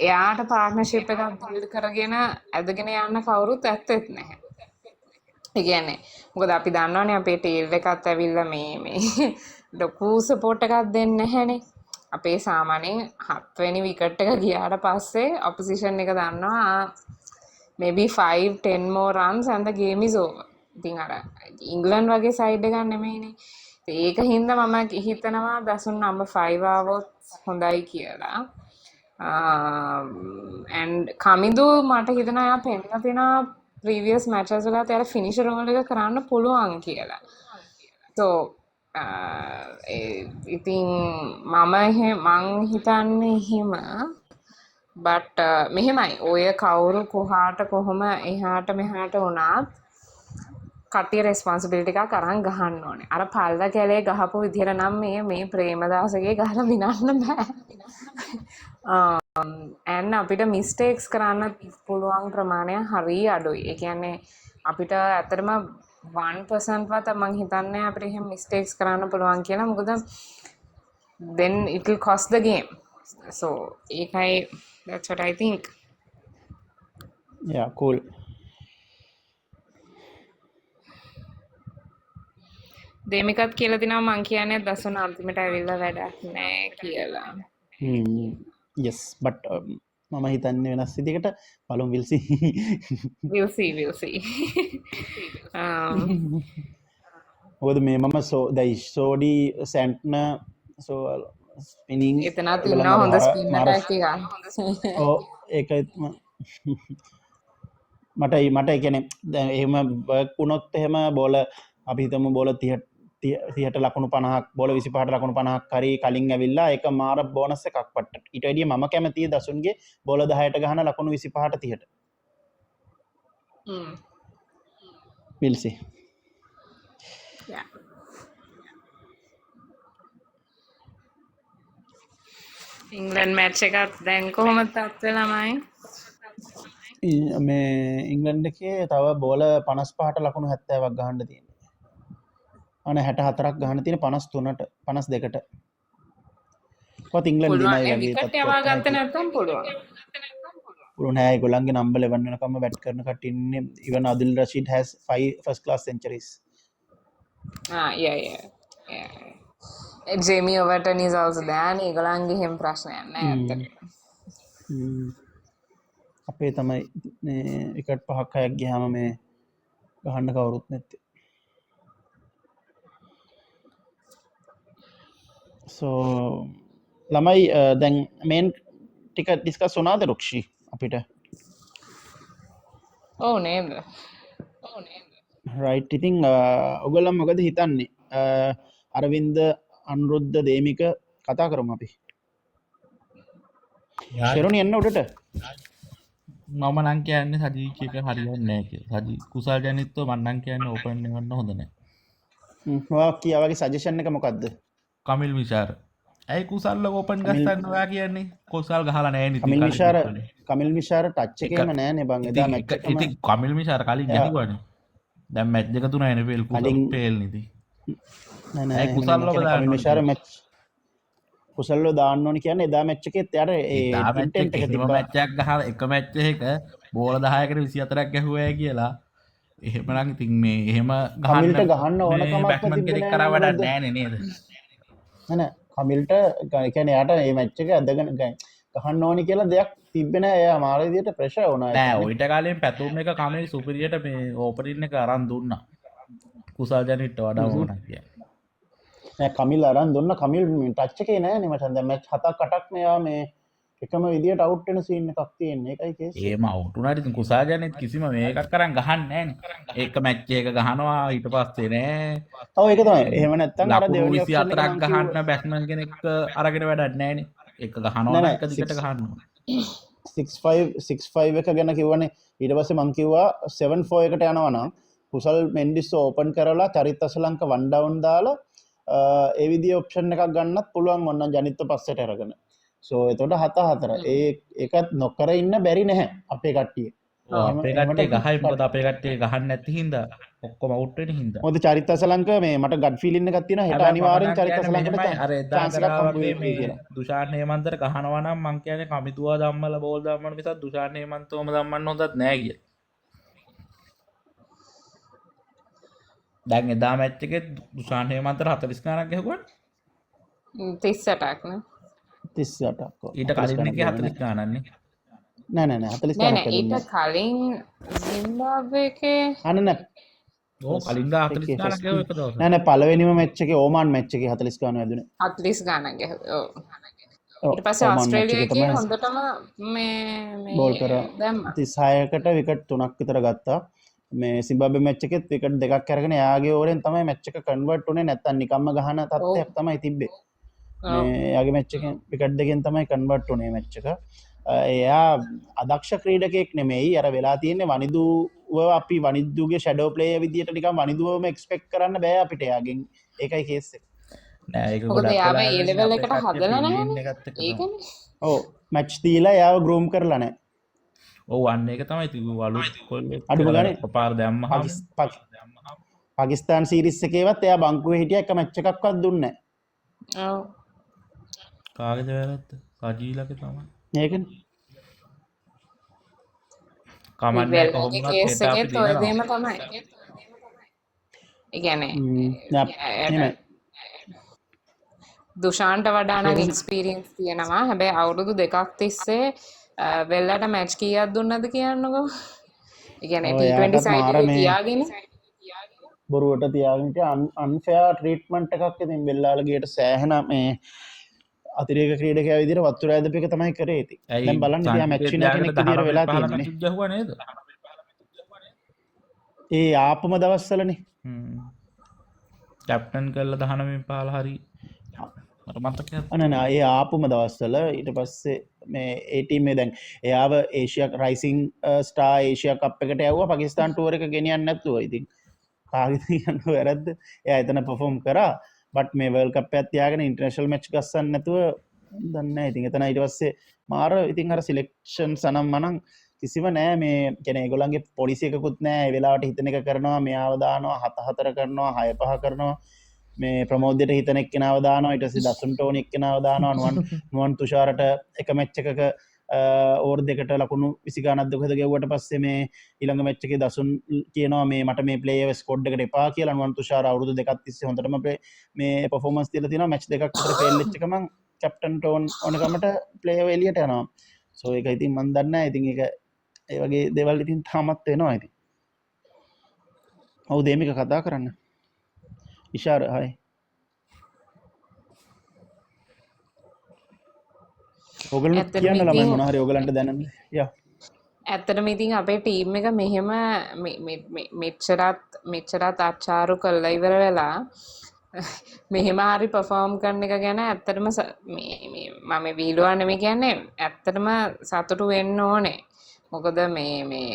එයාට පාර්ට්නර්ෂිප් එකක් බිල්ඩ් කරගෙන ඇදගෙන යන්න කවුරුත් ඇත්තෙත් නැහැ. ඒ කියන්නේ මොකද අපි දන්නවනේ අපේ ටීම් එකත් ඇවිල්ලා මේ ලොකු සපෝට් එකක් දෙන්නේ නැහැනේ. අපේ සාමාන්‍යයෙන් 7 වෙනි විකට් එක ගියාට පස්සේ ඔපොසිෂන් එක දන්නවා maybe 5-10 more runs and the game is over. ඉතින් අර ඉංග්ලන්ඩ් වගේ සයිඩ් එකක් නෙමෙයිනේ. ඒක හින්දා මම හිතනවා දසුන් නම්බර් 5 ආවොත් හොඳයි කියලා. and කමිදු මට හිතෙනවා එයා පෙන්නලා තියෙනවා previous matches වලත් එයාලා finisher role එක කරන්න පුළුවන් කියලා. so ඉතින් මං හිතන්නේ එහෙම බට් මෙහෙමයි ඔය කවුරු කොහාට කොහොම එහාට මෙහාට වුණත් කට්ටිය රෙස්පොන්සිබිලිටි එකක් අරන් ගහන්න ඕනේ. අර පල්ලා කැලේ ගහපු විදිහට නම් මේ ප්‍රේමදාසගේ ගහලා විනන්න බෑ. and අපිට මිස්ටේක්ස් කරන්න පුළුවන් ප්‍රමාණය හරි අඩුයි. ඒ කියන්නේ අපිට ඇත්තටම 1% වත් මං හිතන්නේ අපිට එහෙම මිස්ටේක්ස් කරන්න පුළුවන් කියලා. මොකද then it will cost the game. So ඒකයි that's what I think. yeah cool දෙමිකත් කියලා දිනවා මං කියන්නේ දසුන අන්තිමට ඇවිල්ලා වැඩක් නෑ කියලා. yes but මම හිතන්නේ වෙනස් විදිහකට බලමු we'll see we'll see මොකද මේ මම සෝඩි සැන්ට්න සෝ ස්පිනිින් එතනත් ඉන්නවා හොඳ ස්පින්නර් එකක්. ඕ ඒක මට එකන එහෙම බකුණොත් එහෙම බෝල අපි හිතම බෝල 30ට ලකුණු 50ක් බෝල 25ට ලකුණු 50ක් හරි කලින් ඇවිල්ලා ඒක මාර බෝනස් එකක් පට්ට. ඊට වැඩිය මම කැමතියි දසුන්ගේ බෝල 10ට ගහන ලකුණු 25ට 30ට. we'll see. ඉංගලන්ඩ් මැච් එකත් දැන් කොහොමද තත්ත්වය ළමයි? මේ ඉංගලන්ඩ් එකේ තව බෝල 55ට ලකුණු 70ක් ගහන්න තියෙනවා. අනේ 64ක් ගහන්න තියෙන 53ට 52ට. කොහොත් ඉංගලන්ඩ් පුළුවන් දිනයි නේ වගේ විකට් යවා තත්ත්වයක් ගත්ත තමයි. නැත්නම් පුළුවන්. පුළුවන් නෑ ඒගොල්ලන්ගේ නම්බර් 11 වෙනකම්ම බැට් කරන කට්ටිය ඉන්නේ. even Adil Rashid has 5 first class centuries. Yeah. Jamie Overton is also there. ඒගොල්ලන්ගේ හිම ප්‍රශ්නයක් නෑ ඇත්තට. අපේ තමයි විකට් 5ක් 6ක් ගියාම මේ ගහන්න කවුරුත් නැත්තේ. so ළමයි දැන් මේන් ටික ඩිස්කස් වුණාද රුක්ෂි අපිට? ඔව් නේද? රයිට් ඉතින් ඔයගොල්ලෝ මොකද හිතන්නේ? අරවින්ද අනුරුද්ධ දේමික කතා කරමු අපි. ශෙරුණි එන්න උඩට. මම නම් කියන්නේ සජීච් එක හරියන්නේ නැහැ කියලා. සජී කුසල් ජනිත්ව මම නම් කියන්නේ ඕපන් වෙන්න හොඳ නැහැ. ඔයා කියාවගේ සජෙෂන් එක මොකද්ද? කමිල් විශාර. ඇයි කුසල්ල ඕපන් ගස්සන්න ඔයා කියන්නේ? කුසල් ගහලා නැහැ නේ. කමිල් විශාර ටච් එකේම නෑනේ බං එදා මැච් එකම. ඉතින් කමිල් විශාර කලින් ගැහුවානේ. දැන් මැච් දෙක තුනයිනේ ෆේල් කුසල් ෆේල් නේ. නෑ කමිල් විශාර මැච් කුසල්ලෝ දාන්න ඕනි කියන්නේ එදා මැච් එකෙත් යාර ඒ ඉන්ටෙන්ට් එක තිබ්බා. මැච් එකක් ගහලා එක මැච් එකක බෝල 10කට 24ක් ගැහුවා කියලා. එහෙමනම් ඉතින් මේ එහෙම කමිල්ට ගහන්න ඕන කමක් බැට්මන් කෙනෙක් කරා වැඩක් නැහැ නේද? නෑ කමිල්ට කියන්නේ යාට මේ මැච් එක ඇදගෙන ගහන්න ඕනි කියලා දෙයක් තිබ්බේ නෑ. එයා මාර විදියට ප්‍රෙෂර් වුණා. නෑ ඔයිට කාලෙන් පැතුම් එක කමිල් සුපිරියට මේ ඕපනින් එක අරන් දුන්නා. කුසල් ජනිට වඩා වුණා කියන්නේ. නෑ කමිල් අරන් දුන්න. කමිල් ටච් එකේ නෑනේ මචං. දැන් මැච් 7ක් 8ක් මෙයා මේ එකම විදියට අවුට් වෙන සීන් එකක් තියෙන්නේ. ඒකයි කේස්. ඒම අවුට් උනාට ඉතින් කුසල් ජනිත් කිසිම මේකක් කරන් ගහන්නේ නෑනේ. ඒක මැච් එක ගහනවා ඊට පස්සේ නෑ. ඔව් ඒක තමයි. එහෙම නැත්තම් අර දෙවෙනි 24ක් ගහන්න බැට්මන් කෙනෙක් අරගෙන වැඩක් නෑනේ. ඒක ගහනවා එක දිගට ගහනවා. 6-5 එක ගැන කිව්වනේ. ඊට පස්සේ මං කිව්වා 7-4 එකට යනවා නම් කුසල් මෙන්ඩිස් ඕපන් කරලා චරිත් අසලංක 1 ඩවුන් දාලා ඒ විදිහේ ඔප්ෂන් එකක් ගන්නත් පුළුවන් මොන්න ජනිත්ව පස්සට අරගෙන. සෝ එතකොට 7-4 ඒකත් නොකර ඉන්න බැරි නැහැ අපේ කට්ටිය. අපේ කට්ටිය ගහයි මොකද අපේ කට්ටිය ගහන්න නැති හින්දා ඔක්කොම අවුට් වෙන හින්දා. මොකද චරිත් අසලංක මේ මට ගඩ් ෆීලින් එකක් තියෙනවා හෙට අනිවාර්යෙන් චරිත් අසලංකට අර එදා කරාගේ මේ දුෂාන් හේමන්තර ගහනවා නම් මං කියන්නේ කමිතුවා ධම්මලා බෝල් දාන්න මිසක් දුෂාන් හේමන්තවම ධම්මන්න හොඳත් නෑ කිය. දැන් එදා මැච් එකේ දුෂාන් හේමන්තර 40 ගණක් ගැහුවා. 38ක් නේ. 38ක්. ඊට කලින් එකේ 40 ගණන්නේ. නෑ 40 ගණක් නෑ ඊට කලින් සිම්බාබ්වේ එකේ නෑ ඕ කලින් 40 ගණක් ගැහුවා එක දවසක්. නෑ පළවෙනිම මැච් එකේ ඕමාන් මැච් එකේ 40 ගණන් වැදුනේ. 40 ගණන් ගැහුවා. ඔව්. ඊට පස්සේ ඕස්ට්‍රේලියා එකේ හොඳටම මේ බෝල් කරා. දැම්මා. 36කට විකට් 3ක් විතර ගත්තා. මේ සිම්බාබ්වේ මැච් එකෙත් විකට් 2ක් අරගෙන එයාගේ ඕවරෙන් තමයි මැච් එක කන්වර්ට් උනේ. නැත්තම් නිකම්ම ගහන තත්ත්වයක් තමයි තිබ්බේ. මේ එයාගේ මැච් එකෙන් විකට් දෙකෙන් තමයි කන්වර්ට් උනේ මැච් එක. එයා අදක්ෂ ක්‍රීඩකයෙක් නෙමෙයි. අර වෙලා තියෙන්නේ වනිදුව අපි වනිදුගේ ෂැඩෝ ප්ලේයර් විදියට නිකන් වනිදුවම එක්ස්පෙක්ට් කරන්න බෑ අපිට එයාගෙන්. ඒකයි කේස් එක. නෑ ඒක මොකද එයාව ඒ ලෙවල් එකට හදලා නැහැ. ඒකනේ. ඔව් මැච් දීලා එයාව ගෲම් කරලා නැහැ. ඔව් අන්න ඒක තමයි තිබු අලුත් කොල්ලෙක් අඩුම ගානේ පාර දැම්මහම පාකිස්තාන් සීරීස් එකේවත් එයා බංකුවේ හිටියා එක මැච් එකක්වත් දුන්නේ නැහැ. ඔව්. කාගේද වැරද්ද? සජීලගේ තමයි. ඒකනේ. කමන්නේ කොහොමද කේස් එකෙත් ඔය දෙම තමයි. ඒ කියන්නේ දුෂාන්ට වඩා නම් එක්ස්පීරියන්ස් තියෙනවා. හැබැයි අවුරුදු 2ක් තිස්සේ වෙල්ලට මැච් කීයක් දුන්නද කියන්නකෝ. ඒ කියන්නේ T20 සයිඩ් එකේ තියාගෙන බොරුවට තියාගෙන අන්ෆෙයාර් ට්‍රීට්මන්ට් එකක් ඉතින් බෙල්ලාලගේට සෑහෙන මේ අතිරේක ක්‍රීඩකයා විදිහට වතුර ඇදපු එක තමයි කරේ ඉතින්. දැන් බලන්න ඉතින් මැච් විනර් කෙනෙක් විදිහට වෙලා තියෙන්නේ. ගැහුවා නේද? ඒ ආපම දවස්වලනේ. කැප්ටන් කරලා 19 15 හරි අනනා ඒ ආපුම දවස්වල ඊට පස්සේ මේ ඒ ටීම් එක දැන් එයාව ඒෂියා රයිසිං ස්ටාර් ඒෂියා කප් එකට යවුවා පාකිස්තාන් ටුවර් එක ගෙනියන්න නැතුව. ඉතින් කාගෙද කියන්නේ වැරද්ද? එයා එතන පර්ෆෝම් කරා. බට් මේ වර්ල්ඩ් කප් එකත් තියාගෙන ඉන්ටර්නැෂනල් මැච් ගස්සන්න නැතුව දන්න ඉතින් එතන ඊට පස්සේ මාර ඉතින් අර සිලෙක්ෂන් සනම් මනං කිසිම නෑ මේ කෙන ගොලන්ගේ පොලිසි එකකුත් නෑ වෙලාට හිතන එක කරනවා මෙයාව දානවා 7-4 කරනවා 6-5 කරනවා මේ ප්‍රමෝද්‍යයට හිතන එක්කෙනාව දානවා ඊට පස්සේ දසුන්ට ඕන එක්කෙනාව දානවා නුවන් තුෂාරට එක මැච් එකක ඕවර් දෙකට ලකුණු 20 ගානක් දෙකද ගෙව්වට පස්සේ මේ ඊළඟ මැච් එකේ දසුන් කියනවා මේ මට මේ ප්ලේයර් ස්ක්වොඩ් එකට එපා කියලා නුවන් තුෂාර අවුරුදු දෙකක් තිස්සේ හොඳටම මේ පර්ෆෝමන්ස් දීලා තියෙනවා මැච් දෙකක් විතර ෆේල් වෙච්ච එක මං කැප්ටන්ට ඕනකමට ප්ලේයර් එළියට යනවා සෝ ඒක ඉතින් මන් දන්නේ නැහැ ඉතින් ඒක ඒ වගේ දේවල් ඉතින් තාමත් වෙනවා ඉතින් ඔව් දෙමික කතා කරන්න ඉෂාර හයි ඔයගොල්ලෝ කියන්න ළමයි මොනවා හරි ඔයගලන්ට දැනන්නේ යා ඇත්තටම ඉතින් අපේ ටීම් එක මෙහෙම මෙච්චරත් අච්චාරු කළා ඉවර වෙලා මෙහෙම හරි පර්ෆෝම් කරන එක ගැන ඇත්තටම මම වීලුවා නෙමෙයි කියන්නේ ඇත්තටම සතුටු වෙන්න ඕනේ මොකද මේ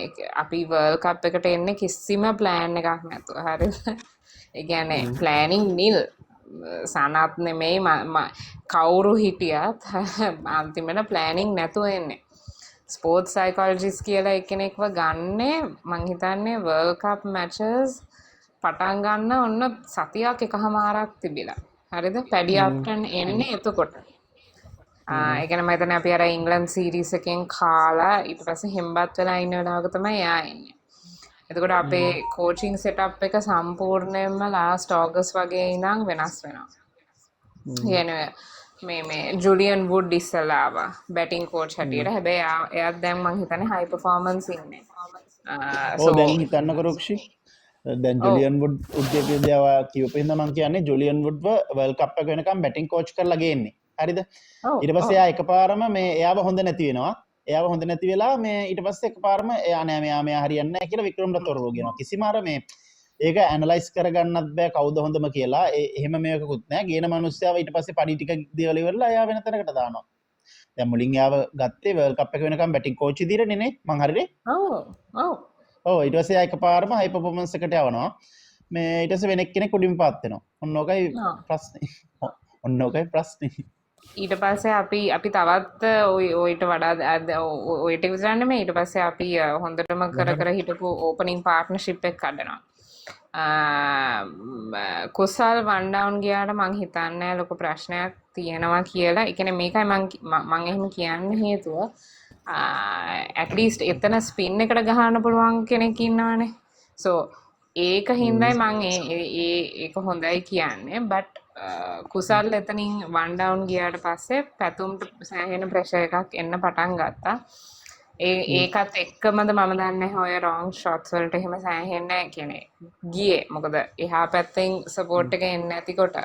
අපි වර්ල්ඩ් කප් එකට එන්නේ කිසිම ප්ලෑන් එකක් නැතුව හරිද ඒ කියන්නේ ප්ලෑනින් නිල් සනත් නෙමෙයි කවුරු හිටියත් අන්තිමට ප්ලෑනින් නැතුව එන්නේ ස්පෝර්ට්ස් සයිකොලොජිස්ට් කියලා එක්කෙනෙක්ව ගන්නේ මං හිතන්නේ වර්ල්ඩ් කප් මැචස් පටන් ගන්න ඔන්න සතියක් එකහමාරක් තිබිලා හරිද පැඩි අප්ටන් එන්නේ එතකොට ඒ කියන්නේ මම හිතන්නේ අපි අර ඉංග්ලන්ඩ් සීරීස් එකෙන් කාලා ඊට පස්සේ හෙම්බත් වෙලා ඉන්න වෙලාවක තමයි එයා එන්නේ එතකොට අපේ කෝචින් සෙටප් එක සම්පූර්ණයෙන්ම ලාස්ට් ඕගස්ට් වගේ ඉඳන් වෙනස් වෙනවා කියන්නේ මේ ජුලියන් වුඩ් ඉස්සලා ආවා බැටිං කෝච් හැටියට හැබැයි එයාත් දැන් මං හිතන්නේ හයි පර්ෆෝමන්ස් ඉන්නේ ඔව් දැන් හිතන්නකො රොක්ෂි දැන් ජුලියන් වුඩ් උද්දේපිය දේවා කියපින්ද මං කියන්නේ ජුලියන් වුඩ්ව වර්ල්ඩ් කප් එක වෙනකම් බැටිං කෝච් කරලා ගේන්නේ හරිද ඊට පස්සේ එයා එකපාරම මේ එයාව හොඳ නැති වෙනවා එයාව හොඳ නැති වෙලා මේ ඊට පස්සේ එකපාරම එයා නෑ මෙයා හරියන්නේ නැහැ කියලා වික්‍රම් රතෝරව කියනවා කිසිම අර මේ ඒක ඇනලයිස් කරගන්නත් බෑ කවුද හොඳම කියලා එහෙම මේකකුත් නෑ ගේන මිනිස්සයාව ඊට පස්සේ පඩි ටික දීලා ඉවරලා එයා වෙන තැනකට දානවා දැන් මුලින් එයාව ගත්තේ වර්ල්ඩ් කප් එක වෙනකම් බැටිං කෝච් විදිහටනේ නේ මං හරිනේ ඔව් ඊට පස්සේ එයා එකපාරම හයි පර්ෆෝමන්ස් එකට යවනවා මේ ඊට පස්සේ වෙන එක්කෙනෙක් උඩින් පාත් වෙනවා ඔන්න ඔකයි ප්‍රශ්නේ ඊට පස්සේ අපි තවත් ඔයිට වඩා ඔයිට විතරක් නෙමෙයි ඊට පස්සේ අපි හොඳටම කර හිටපු ඕපනින් පාර්ට්නර්ෂිප් එක කඩනවා කුසල් වන් ඩවුන් ගියාට මං හිතන්නේ ලොකු ප්‍රශ්නයක් තියෙනවා කියලා. ඒ කියන්නේ මේකයි මං එහෙම කියන්න හේතුව at least එතන ස්පින් එකට ගහන්න පුළුවන් කෙනෙක් ඉන්නවනේ. so ඒක හින්දායි මං ඒක හොඳයි කියන්නේ. but කුසල් එතනින් වන් ඩවුන් ගියාට පස්සේ පැතුම්ට සෑහෙන ප්‍රෙෂර් එකක් එන්න පටන් ගත්තා. ඒකත් එක්කමද මම දන්නේ ඔය රොංග් ෂොට්ස් වලට එහෙම සෑහෙන්න කියන්නේ ගියේ. මොකද එහා පැත්තෙන් සපෝට් එක එන්නේ නැතිකොට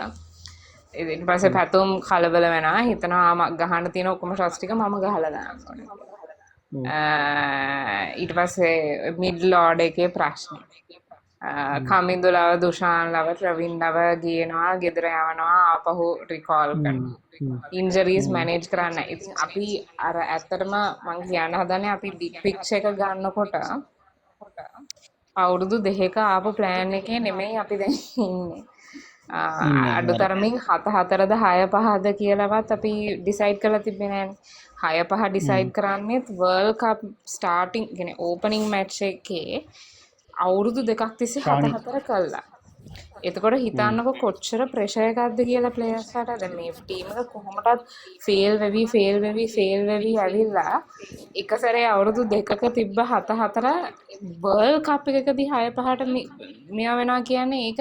ඊට පස්සේ පැතුම් කලබල වෙනවා. හිතනවා ගහන්න තියෙන ඔක්කොම ෂොට්ස් ටික මම ගහලා දානවා. ඊට පස්සේ මිඩ්ල් ඕඩර් එකේ ප්‍රශ්න. කමින්දුලව දුෂාන්ලව ප්‍රවින්ලව ගියනවා ගෙදර යවනවා ආපහු රිකෝල් කරනවා. ඉන්ජරීස් මැනේජ් කරන්න. ඉතින් අපි අර ඇත්තටම මං කියන්න හදන්නේ අපි බිග් පික්චර් එක ගන්නකොට අවුරුදු 2ක ආපු ප්ලෑන් එකේ නෙමෙයි අපි දැන් ඉන්නේ. අඩුතරමින් 7-4ද 6-5ද කියලාවත් අපි ඩිසයිඩ් කරලා තිබ්බේ නැහැ. 6-5 ඩිසයිඩ් කරන්නේත් වර්ල්ඩ් කප් ස්ටාර්ටින් කියන්නේ ඕපනින් මැච් එකේ අවුරුදු 2ක් තිස්සේ 7-4 කළා. එතකොට හිතන්නකො කොච්චර ප්‍රෙෂර් එකක්ද කියලා ප්ලේයර්ස්ලාට. දැන් මේ ටීම් එක කොහොමදත් ෆේල් වෙවි ඇවිල්ලා එක සැරේ අවුරුදු 2ක තිබ්බ 7-4 වර්ල්ඩ් කප් එකකදී 6-5ට මෙයා වෙනවා කියන්නේ ඒක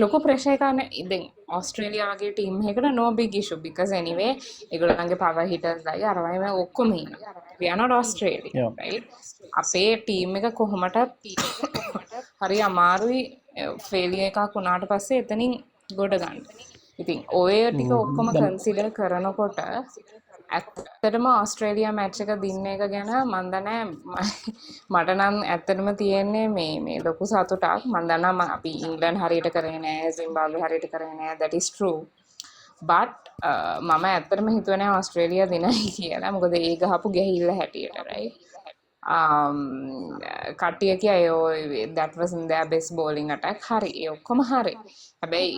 ලොකු ප්‍රෙෂර් එකක් නේ. දැන් ඕස්ට්‍රේලියා වගේ ටීම් එකකට no big issue because anyway ඒගොල්ලන්ගේ පවර් හිටර්ස් දායි අරවයි මේ ඔක්කොම ඉන්නවා. we are not Australia right. අපේ ටීම් එක කොහොමදත් හරි අමාරුයි ෆේලියර් එකක් වුණාට පස්සේ එතනින් ගොඩ ගන්න. ඉතින් ඔය ටික ඔක්කොම කන්සිඩර් කරනකොට ඇත්තටම ඕස්ට්‍රේලියා මැච් එක දින්න එක ගැන මන් දන්නේ මට නම් ඇත්තටම තියෙන්නේ මේ ලොකු සතුටක්. මන් දන්නවා අපි ඉංග්ලන්ඩ් හරියට කරේ නෑ, සිම්බාබ්වේ හරියට කරේ නෑ, that is true. but මම ඇත්තටම හිතුවේ නෑ ඕස්ට්‍රේලියා දිනයි කියලා. මොකද ඒ ගහපු ගැහිල්ල හැටියට right. කට්ටිය කියයි that wasn't their best bowling attack හරි ඒ ඔක්කොම හරි හැබැයි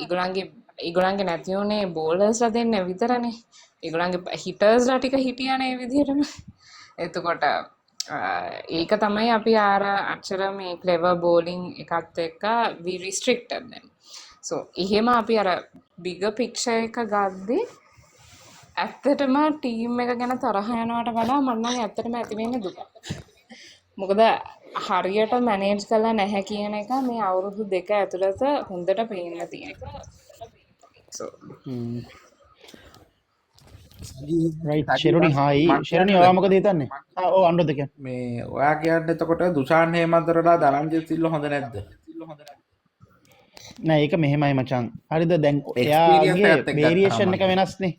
ඒගොල්ලන්ගේ නැති වුණේ බෝලර්ස්ලා දෙන්න විතරනේ ඒගොල්ලන්ගේ හිටර්ස්ලා ටික හිටියානේ ඒ විදිහටම එතකොට ඒක තමයි අපි අර අච්චර මේ ක්ලෙවර් බෝලිං එකත් එක්ක we restricted them so එහෙම අපි අර bigger picture එක ගද්දී ඇත්තටම ටීම් එක ගැන තරහ යනවට වඩා මම නම් ඇත්තටම ඇති වෙන්නේ දුක. මොකද හරියට මැනේජ් කරලා නැහැ කියන එක මේ අවුරුදු 2 ඇතුළත හොඳට පේන්න තියෙනවා. so රයිට් ෂෙරුනි හායි ෂෙරුනි ඔයා මොකද හිතන්නේ? ඔව් අනුරුද්ධ කියන්නේ. මේ ඔයා කියන්නේ එතකොට දුෂාන් හේමන්තරලා දරංජිත් සිල්ව හොඳ නැද්ද? නෑ ඒක මෙහෙමයි මචං. හරිද දැන් Experience එයාගේ එකත් එක්ක වේරියේෂන් ගත්තාම. එක වෙනස්නේ.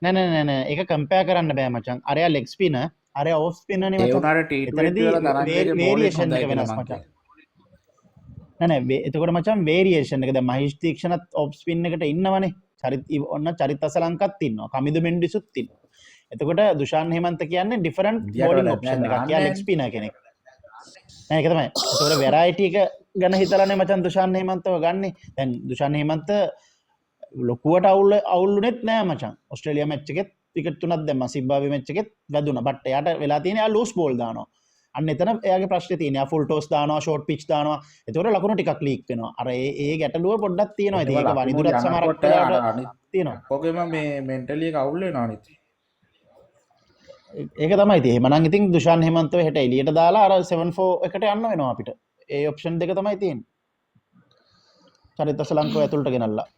නෑ ඒක කම්පෙයාර් කරන්න බෑ මචං. අරයා ලෙග් ස්පිනර්, අරයා ඔෆ් ස්පිනර් නේ ඒ මචං. උනාට T20 වල දරංජිත්ගේ බෝලින් වේරියේෂන් හොඳයි එක කියලා වෙනස් මම මචං. කියන්නේ. නෑ එතකොට මචං වේරියේෂන් එක දැන් මහේෂ් තීක්ෂණත් ඔෆ් ස්පින් එකට ඉන්නවනේ. චරිත අසලංකත් ඉන්නවා. කමිදු මෙන්ඩිසුත් ඉන්නවා. එතකොට දුෂාන් හේමන්ත කියන්නේ ඩිෆරන්ට් ඉන්දියාට බෝලිං වල ඔප්ෂන් එකක්. දාන්නේ එයා ලෙග් ස්පිනර් කෙනෙක්. නෑ ඒක තමයි. එතකොට වෙරයිටි එක ගැන හිතලානේ මචං දුෂාන් හේමන්තව ගන්නෙ. දැන් දුෂාන් හේමන්ත ලොකුවට අවුල්ුනෙත් නෑ මචං. ඔස්ට්‍රේලියා මැච් එකෙත් විකට් තුනක් දැම්මා. සිම්බාබ්වේ මැච් එකෙත් වැදුනා. බට් එයාට වෙලා තියෙන්නේ එයා ලූස් බෝල් දානවා. අන්න එතන එයාගේ ප්‍රශ්නේ තියෙන්නේ. එයා ෆුල් ටෝස් දානවා, ෂෝට් පිච් දානවා. එතකොට ලකුණු ටිකක් ලීක් වෙනවා. අර ඒ ගැටලුව පොඩ්ඩක් තියෙනවා. ඉතින් ඒක වනිදුරත් සමහරක් වෙලාවට තියෙනවා. ඔකෙම මේ මෙන්ටලි එක අවුල් වෙනවා අනිත්. ඒක තමයි ඉතින්. එහෙමනම් ඉතින් දුෂාන් හේමන්තව හෙට එළියට දාලා අර 7-4 එකට යන්න වෙනවා අපිට. ඒ ඔප්ෂන් දෙක තමයි තියෙන්නේ. චරිත අසලංකව ඇතුළට ගෙනල්ලා.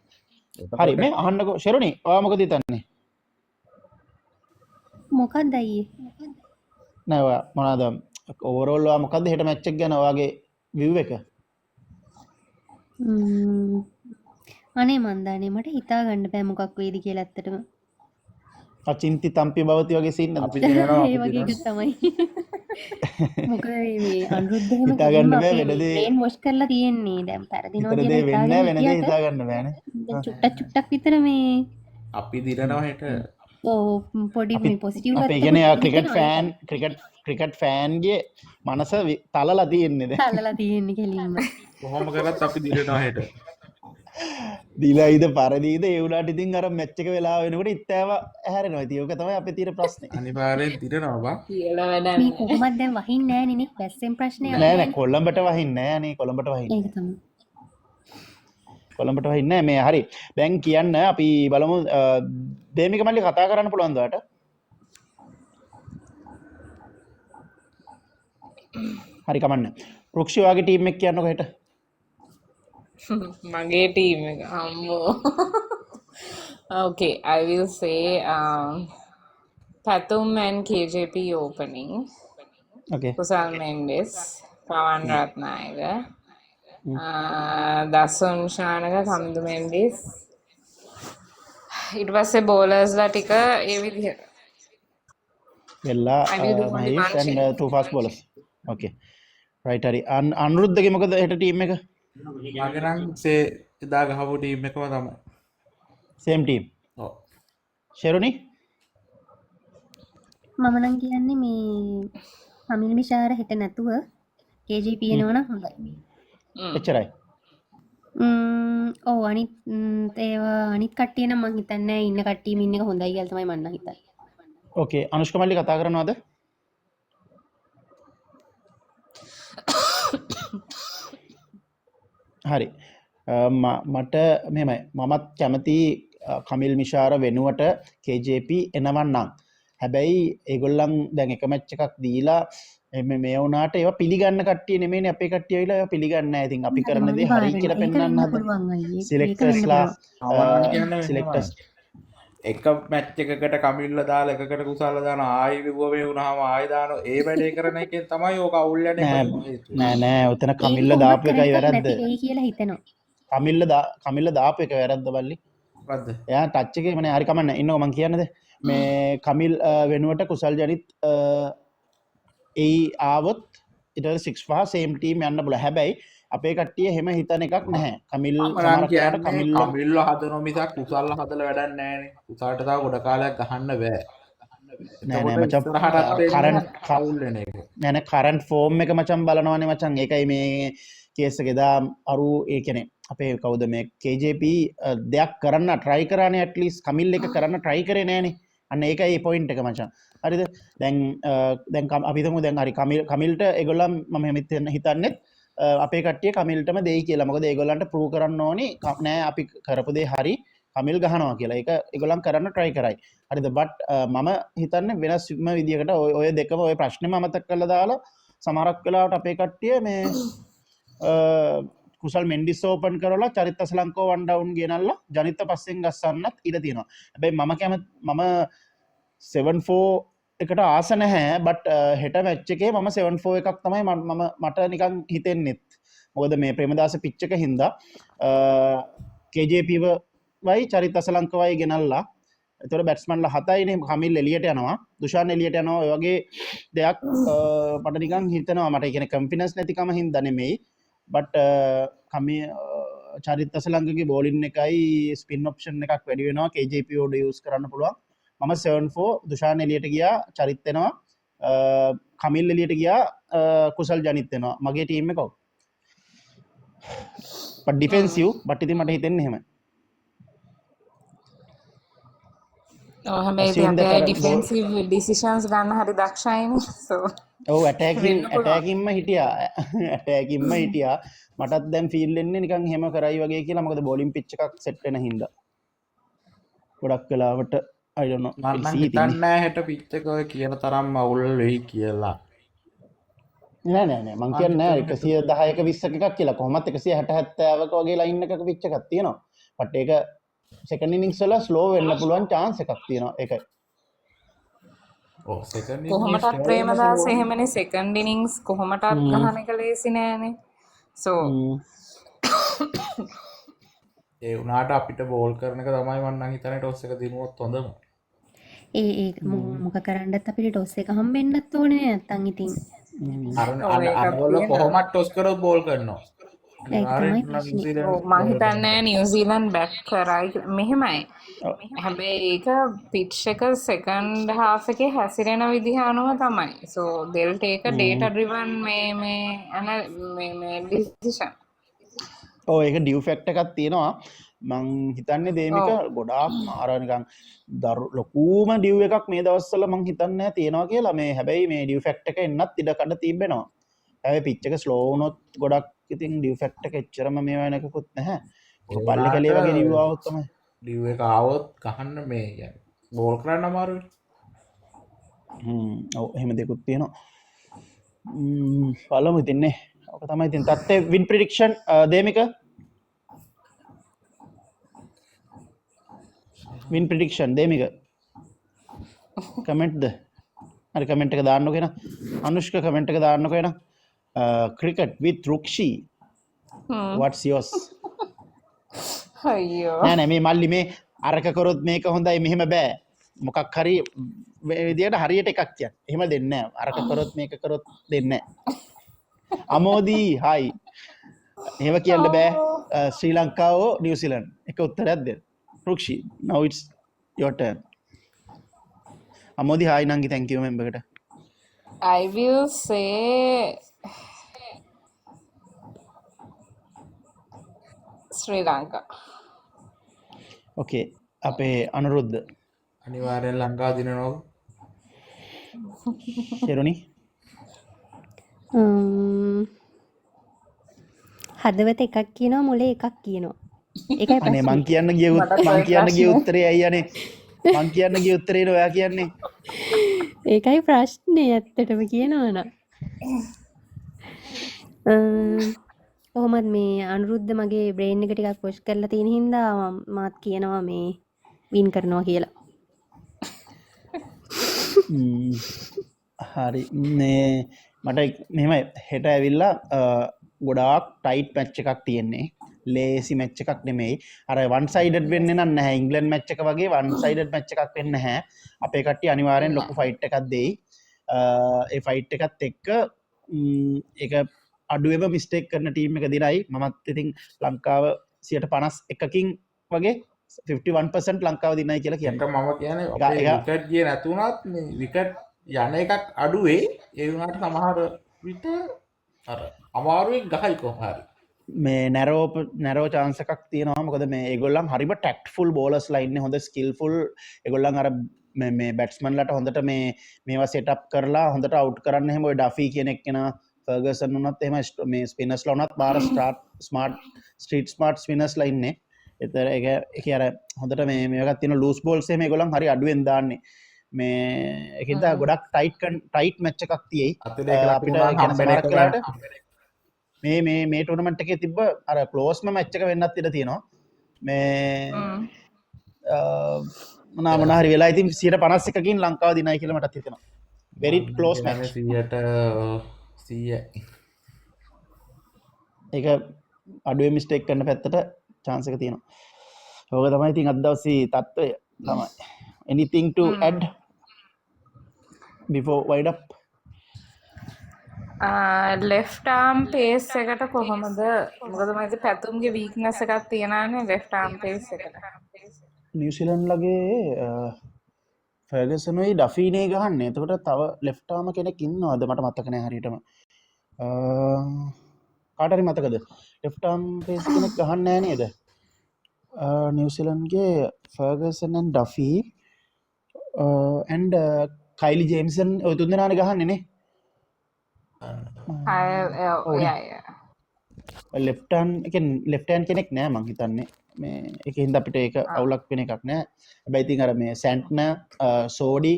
හරි මේ අහන්නකෝ ෂෙරුනි ඔයා මොකද හිතන්නේ? මොකක්ද අයියේ? නෑ ඔයා මොනවාද ඕවරෝල් ඔයා මොකද්ද හෙට මැච් එක ගැන ඔයාගේ view එක? අනේ මන්දානේ මට හිතා ගන්න බෑ මොකක් වෙයිද කියලා ඇත්තටම. අචින්ති තම්පි භවති වගේ සීන් අපි දිනනවා ඒ අපි වගේ එකක් දිනනවා. තමයි. මොකද මේ අනුරුද්ධ එහෙම හිතා ගන්න බෑ වෙන දේ. ප්ලේන් වොෂ් කරලා තියෙන්නේ. දැන් පරදිනවා හිතන දේ වෙන්නේ නැහැ වෙන දේ හිතා ගන්න බෑනේ. දැන් චුට්ටක් විතර මේ අපි දිනනවා හෙට. පොඩි මේ පොසිටිව් අපේ කියන්නේ ක්‍රිකට් ෆෑන්ගේ මනස තලලා තියෙන්නේ දැන්. තලලා තියෙන්නේ කෙලින්ම. කොහොම කරත් අපි දිනනවා හෙට. දිලයිද පරදීද ඒ වුණාට ඉතින් අර මැච් එක වෙලා වෙනකොට ඉත්තෑව ඇහැරෙනවා. ඉතින් ඕක තමයි අපේ තියෙන ප්‍රශ්නේ. අනිවාර්යෙන් දිනනවා බා. කියලා වැඩක් මේ කොහොමද දැන් වහින්නේ නැහැ නේ බැස්සෙන් ප්‍රශ්නයක් නෑ කොළඹට වහින්නේ නෑ අනේ කොළඹට වහින්නේ. ඒක තමයි. කොළඹට වහින්නේ නෑ මේ හරි. දැන් කියන්න අපි බලමු දේමික මල්ලි කතා කරන්න පුළුවන්ද ඔයාට? හරි කමන්න. රුක්ෂි ඔයාගේ ටීම් එක කියන්නකෝ හෙට. මගේ ටීම් එක අම්මෝ okay I will say Pathum and KJP opening Okay. Kusal Mendes Pawan Ratnayaka Dasun Shanaka Kamdu Mendes ඊට පස්සේ බෝලර්ස්ලා ටික ඒ විදිහට වෙල්ලා I will do only Mahesh one and two fast bowlers. Okay. right හරි. අනුරුද්ධගේ මොකද හෙට ටීම් එක? මගේ නම් එදා ගහපු ටීම් එකම තමයි. same team. ඔව්. ෂෙරුනි? මම නම් කියන්නේ මේ අමිල් මිෂාර හෙට නැතුව KGP එනවනම් හොඳයි. එච්චරයි. ඔව් අනිත් ඒවා අනිත් කට්ටිය නම් මං හිතන්නේ ඉන්න කට්ටියම ඉන්න එක හොඳයි කියලා තමයි මම නම් හිතන්නේ. Okay. අනුෂ්ක මල්ලි කතා කරනවද? හරි. මට මෙහෙමයි. මමත් කැමති කමිල් මිෂාර වෙනුවට KJP එනවන්නම්. හැබැයි ඒගොල්ලන් දැන් එක මැච් එකක් දීලා මේ වුණාට ඒවා පිළිගන්න කට්ටිය නෙමෙයිනේ අපේ කට්ටිය ඇවිල්ලා ඒවා පිළිගන්නේ නැහැ. ඉතින් අපි කරන දේ හරි කියලා පෙන්වන්න හදන සිලෙක්ටර්ස්ලා සිලෙක්ටර්ස් එක මැච් එකකට කමිල්ල දාලා එකකට කුසල්ල දාන ආයි විවුව මේ වුණාම ආයි දාන ඒ වැඩේ කරන එකෙන් තමයි ඕක අවුල් යන්නේ. නෑ උතන කමිල්ල දාපු එකයි වැරද්ද. කියලා හිතනවා. කමිල්ල දාපු එක වැරද්ද බල්ලි. මොකද්ද? එයා ටච් එකේ මනේ හරි කමන්න ඉන්නකෝ මං කියන්නද මේ කමිල් වෙනුවට කුසල් ජනිත් ආවොත් ඉට 6 සේම් ටීම් යන්න බුල. හැබැයි අපේ කට්ටිය හෙම හිතන එකක් නැහැ. කමිල් කමිල්ල හදන මිසක් කුසල්ල හදල වැඩක් නෑනේ. කුසල්ට තව ගොඩ කාලයක් ගහන්න බෑ. නෑ නෑ එතකොට මචං ඉස්සරහටත් එන්නේ කරන්ට් අවුල් වෙන එක. නැන කරන්ට් ෆෝර්ම් එක මචන් බලනවානේ මචන් එකයි මේ කේස ගෙදා අරු ඒ කෙනෙ අපේ කවුද මේ KJP දෙයක් කරන්න ට්‍රයි කරන ඇටලිස් කමිල් එක කරන්න ට්‍රයි කරේ නෑනේ අන්න ඒකයි පොයින්ට් එක මචන් හරිද දැන් අපිතමු දැන් හරි කමිල්ට එගොල්ලම් මම හෙමිත් හිතන්නෙත් අපේ කට්ටිය කමිල්ටම දෙයි කියලා මොකද ඒගොල්ලන්ට ප්‍රූ කරන්න ඕනි නෑ අපි කරපු දේ හරි කමිල් ගහනවා කියලා ඒක ඒගොල්ලන් කරන්න try කරයි හරිද බට් මම හිතන්නේ වෙනස්ම විදියකට ඔය දෙකම ඔය ප්‍රශ්නේ මතක් කරලා දාලා සමහරක් වෙලාවට අපේ කට්ටිය මේ කුසල් මෙන්ඩිස් ඕපන් කරලා චරිත සලංකෝ වන් ඩවුන් ගෙනල්ලා ජනිත පස්සෙන් ගස්සන්නත් ඉඩ තියෙනවා හැබැයි මම 7-4 එකට ආස නැහැ බට් හෙට මැච් එකේ මම 7-4 එකක් තමයි මට නිකන් හිතෙන්නෙත් මොකද මේ ප්‍රේමදාස පිච් එක හින්දා KJP වයි චරිත අසලංකවයි ගෙනල්ලා එතකොට බැට්ස්මන්ලා 7යිනේ කමිල් එලියට යනවා දුෂාන් එලියට යනවා ඔය වගේ දෙයක් මට නිකන් හිතෙනවා මට කියන්නේ කන්ෆිඩන්ස් නැතිකම හින්දා නෙමෙයි බට් චරිත අසලංකගේ බෝලින් එකයි ස්පින් ඔප්ෂන් එකක් වැඩි වෙනවා KJP ඕඩ යූස් කරන්න පුළුවන් මම 7-4 දුෂාන් එලියට ගියා චරිත් වෙනවා කමිල් එලියට ගියා කුසල් ජනිත් වෙනවා මගේ ටීම් එක බට් ඩිෆෙන්සිව් බට් ඉතින් මට හිතෙන්නේ එහෙම හැබැයි අපේ ඩිෆෙන්සිව් ඩිසිෂන්ස් ගන්න හරි දක්ෂයිනේ සෝ ඔව් ඇටැකින්ම හිටියා ඇටැකින්ම හිටියා මටත් දැන් ෆීල් වෙන්නේ නිකන් එහෙම කරයි වගේ කියලා මොකද බෝලින් පිච් එකක් සෙට් වෙන හින්දා ගොඩක් වෙලාවට I don't know මම හිතන්නේ හෙට පිච් එක ඔය කියන තරම් අවුල් වෙයි කියලා. නෑ මං කියන්නේ 110ක 20ක එකක් කියලා කොහොමත් 160 70ක වගේ ලයින් එකක පිච් එකක් තියෙනවා. බට් ඒක සෙකන්ඩ් ඉනින්ග්ස් වල ස්ලෝ වෙන්න පුළුවන් chance එකක් තියෙනවා ඒකයි. ඔව් සෙකන්ඩ් කොහොමටත් ප්‍රේමදාස එහෙමනේ සෙකන්ඩ් ඉනින්ග්ස් කොහොමටත් ගහන එක ලේසි නෑනේ සෝ ඒ වුණාට අපිට බෝල් කරන එක තමයි මම නම් හිතන්නේ ටොස් එක දිනුවොත් හොඳම. ඒ මොක කරන්නත් අපිට ටොස් එක හම්බෙන්නත් ඕනේ නැත්තම් ඉතින් අරවල කොහොමත් ටොස් කරොත් බෝල් කරනවා. මං හිතන්නේ නිව්සීලන්ඩ් බැට් කරයි මෙහෙමයි හැබැයි ඒක පිච් එක සෙකන්ඩ් හාෆ් එකේ හැසිරෙන විදිහ අනුව තමයි සෝ they'll take a data driven මේ decision ඔව් ඒක ඩියු ෆැක්ටර් එකක් තියෙනවා මං හිතන්නේ දේමික ගොඩාක් මාර නිකන් ලොකුම ඩියු එකක් මේ දවස්වල මං හිතන්නේ තියෙනවා කියලා මේ හැබැයි මේ ඩියු ෆැක්ටර් එක එන්නත් ඉඩ කඩ තිබෙනවා හැබැයි පිච් එක ස්ලෝ වුණොත් ගොඩක් ඉතින් ඩියු ෆැක්ටර් එක එච්චරම මේවා එකකුත් නැහැ ඔය පල්ලි කලේ වගේ ඩියු ආවොත් තමයි ඩියු එක ආවොත් ගහන්න මේ කියන්නේ බෝල් කරන්න අමාරුයි ඔව් එහෙම දෙකුත් තියෙනවා බලමු ඉතින් නේ ඔක තමයි ඉතින් තත්ත්වය වින් ප්‍රෙඩික්ෂන් දේමික වින් ප්‍රෙඩික්ෂන් දේමික කමෙන්ට්ද හරි කමෙන්ට් එක දාන්නකෝ එන අනුෂ්ක කමෙන්ට් එක දාන්නකෝ එන cricket with Rukshi what's yours අයියෝ නෑ මේ මල්ලි මේ අරක කරොත් මේක හොඳයි මෙහෙම බෑ මොකක් හරි විදියට හරියට එකක් කියන්න එහෙම දෙන්නේ නෑ අරක කරොත් මේක කරොත් දෙන්නේ නෑ අමෝදී හයි එහෙම කියන්න බෑ ශ්‍රී ලංකාව නිව්සීලන්ඩ් එක උත්තරයක් දෙන්න Rukshi now it's your turn අමෝදී හයි නංගි thank you member එකට I will say Sri Lanka. Okay, අපේ අනුරුද්ධ අනිවාර්යෙන් ලංකාව දිනනවා. ශෙරුණි හදවත එකක් කියනවා මොලේ එකක් කියනවා ඒකයි අනේ මං කියන්න ගිය උත්තරේ ඇයි අනේ මං කියන්න ගිය උත්තරේ ඔයා කියන්නේ ඒකයි ප්‍රශ්නේ ඇත්තටම කියනවනම් කොහොමත් මේ අනුරුද්ධ මගේ බ්‍රේන් එක ටිකක් පුෂ් කරලා තියෙන හින්දා මාත් කියනවා මේ වින් කරනවා කියලා. හරි මේ මට මෙහෙමයි හෙට ඇවිල්ලා ගොඩාක් ටයිට් මැච් එකක් තියෙන්නේ. ලේසි මැච් එකක් නෙමෙයි. අර වන් සයිඩඩ් වෙන්නේ නැහැ. ඉංග්ලන්ඩ් මැච් එක වගේ වන් සයිඩඩ් මැච් එකක් වෙන්නේ නැහැ. අපේ කට්ටිය අනිවාර්යෙන් ලොකු ෆයිට් එකක් දෙයි. ඒ ෆයිට් එකත් එක්ක ඒක අඩුවම මිස්ටේක් කරන ටීම් එක දිනයි මමත් ඉතින් ලංකාව 51කින් වගේ 51% ලංකාව දිනයි කියලා එක කියන්නේ. මම කියන්නේ අපේ විකට් ගියේ නැතුණත් මේ විකට් යන එකක් අඩුවේ ඒ වුණාට සමහර විට අර අමාරුවෙන් ගහයි කොහොම හරි. මේ නැරෝ chance එකක් තියෙනවා. මොකද මේ ඒගොල්ලන් හරිම ටැක්ට්ෆුල් බෝලර්ස් ලා ඉන්නේ. හොඳ ස්කිල්ෆුල්. ඒගොල්ලන් අර මේ බැට්ස්මන්ලට හොඳට මේවා සෙටප් කරලා හොඳට අවුට් කරන්න එහෙම ඔය ඩෆී කියන එක්කෙනා ෆර්ගසන් වුණත් එහෙම මේ ස්පිනර්ස්ලා වුණත් බාර ස්ට්‍රීට් ස්මාර්ට් ස්පිනර්ස්ලා ඉන්නේ. ඒතර ඒක අර හොඳට මේකක් තියෙන ලූස් බෝල්ස් එහෙම ඒගොල්ලන් හරි අඩුවෙන් දාන්නේ. මේ ඒකෙන්ද ගොඩක් ටයිට් මැච් එකක් තියෙයි. අපිට කියන සමහරක් වෙලාවට මේ ටූර්නමන්ට් එකේ තිබ්බ අර ක්ලෝස්ම මැච් එක වෙන්නත් ඉඩ තියෙනවා. මේ මොන හරි වෙලා ඉතින් 51කින් ලංකාව දිනයි කියලා මටත් හිතෙනවා. very close match. 100 ඒක අඩුවේ මිස්ටේක් කරන පැත්තට chance එක තියෙනවා. ඕක තමයි ඉතින් අද දවසේ තත්ත්වය තමයි. anything to add before wind up? Left arm pace එකට කොහොමද? මොකද මම ඉතින් පැතුම්ගේ වීක්නස් එකක් තියෙනවානේ ලෙෆ්ට් ආම් පේස් එකට. නිව්සීලන්ඩ් ලගේ ෆර්ගසනුයි ඩෆීනේ ගහන්නේ. එතකොට තව ලෙෆ්ට් ආම කෙනෙක් ඉන්නවද මට මතක නෑ හරියටම. කාට හරි මතකද? ලෙෆ්ට් ආම් පේස් කෙනෙක් ගහන්නේ නෑ නේද? නිව්සීලන්ඩ්ගේ ෆර්ගසන් and ඩෆී and කයිලි ජේම්සන් ඔය තුන් දෙනානේ ගහන්නේ නේ. ලෙෆ්ට් හෑන්ඩ් කෙනෙක් නෑ මං හිතන්නේ. මේ ඒකින්ද අපිට ඒක අවුලක් වෙන එකක් නෑ. හැබැයි ඉතින් අර මේ සැන්ට්න සෝඩි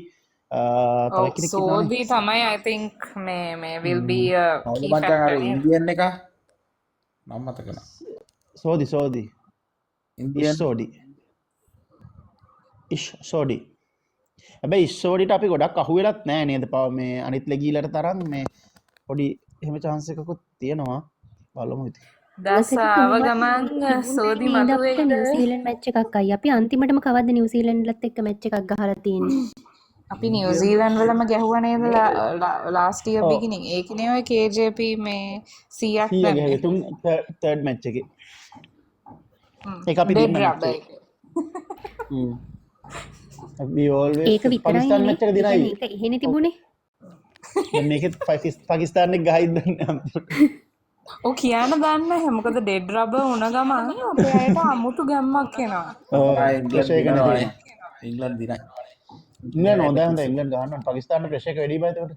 තව කෙනෙක් සෝඩි තමයි I think මේ will be a key මචං අර factor. ඉන්දියන් එක නම් මතක නෑ. සෝදි ඉන්දියන් සෝඩි හැබැයි ඉස්සෝඩිට අපි ගොඩක් අහුවෙලත් නෑ නේද? පව මේ අනිත් ලෙගීලට තරම් මේ පොඩි එහෙම chance එකකුත් තියෙනවා. බලමු ඉතින්. දසාව ගමන් සෝදි මතුවේ නිව්සීලන්ඩ් මැච් එකක් අයි. අපි අන්තිමටම කවද්ද නිව්සීලන්ඩ්ලත් එක්ක මැච් එකක් ගහලා තියෙන්නේ. අපි නිව්සීලන්ඩ් වලම ගැහුවා නේද last year beginning. ඒකනේ ඔය KJP මේ 100ක් දැම්මේ. තුන් third match එකේ ඒක අපි Dead දෙන්න rubber match එක. we always ඒක විතරයි පාකිස්තාන් match එක දිනයි. ඒක එහෙනේ තිබුණේ. දැන් මේකෙත් පාකිස්තාන් එක ගහයිද ඔව් කියන්න දන්නේ නැහැ. මොකද ඩෙඩ් රබර් වුණ ගමන් අපේ අයට අමුතු ගැම්මක් එනවා. ප්‍රෙෂර් එක නැති. ඉංග්ලන්ඩ් දිනයි. ඉංග්ලන්ඩ් හොඳයි ඉංග්ලන්ඩ් ගහන්න පාකිස්තාන ප්‍රෙෂර් එක වැඩි බයි එතකොට.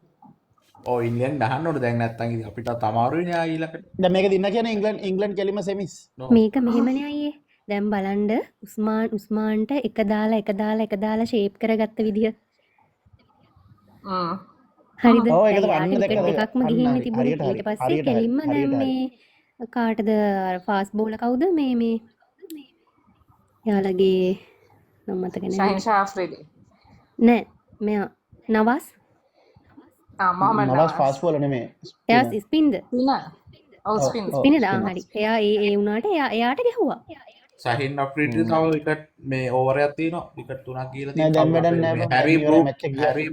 ඔව් ඉංග්ලන්ඩ් ගහන්න ඕනේ දැන් නැත්තම් ඉතින් අපිට අමාරුයිනේ ආ ඊළඟට. දැන් මේක දින්න කියන්නේ ඉංග්ලන්ඩ් කෙලිම semis. මේක මෙහෙමනේ අයියේ. දැන් බලන්න උස්මාන්ට එක දාලා ෂේප් කරගත්ත විදිය. හරිද? ඔව් ඒක තමයි අන්න විකට් දැක්කද? දෙකක්ම ගිහින් අන්න තිබුණේ. හරියට ඊට පස්සේ හරියට කෙලින්ම දැන් හරියට මේ කාටද ෆාස්ට් බෝලර් කවුද මේ යාළගේ නම් මතක නෑ. ෂාහින් ෂා ආෆ්රිදි. නෑ මෙයා නවාස්. මොහමඩ් නවාස් ෆාස්ට් බෝලර් නෙමෙයි. එයා ස්පින්ද? ඔව් ස්පින්. ස්පිනර් හරි. එයා ඒ වුණාට එයාට ගැහුවා. සහින් අප්‍රීටි තව විකට් මේ ඕවරයක් තියෙනවා. විකට් 3ක් කියලා නෑ දැන් වැඩක් නෑ බං. හැරි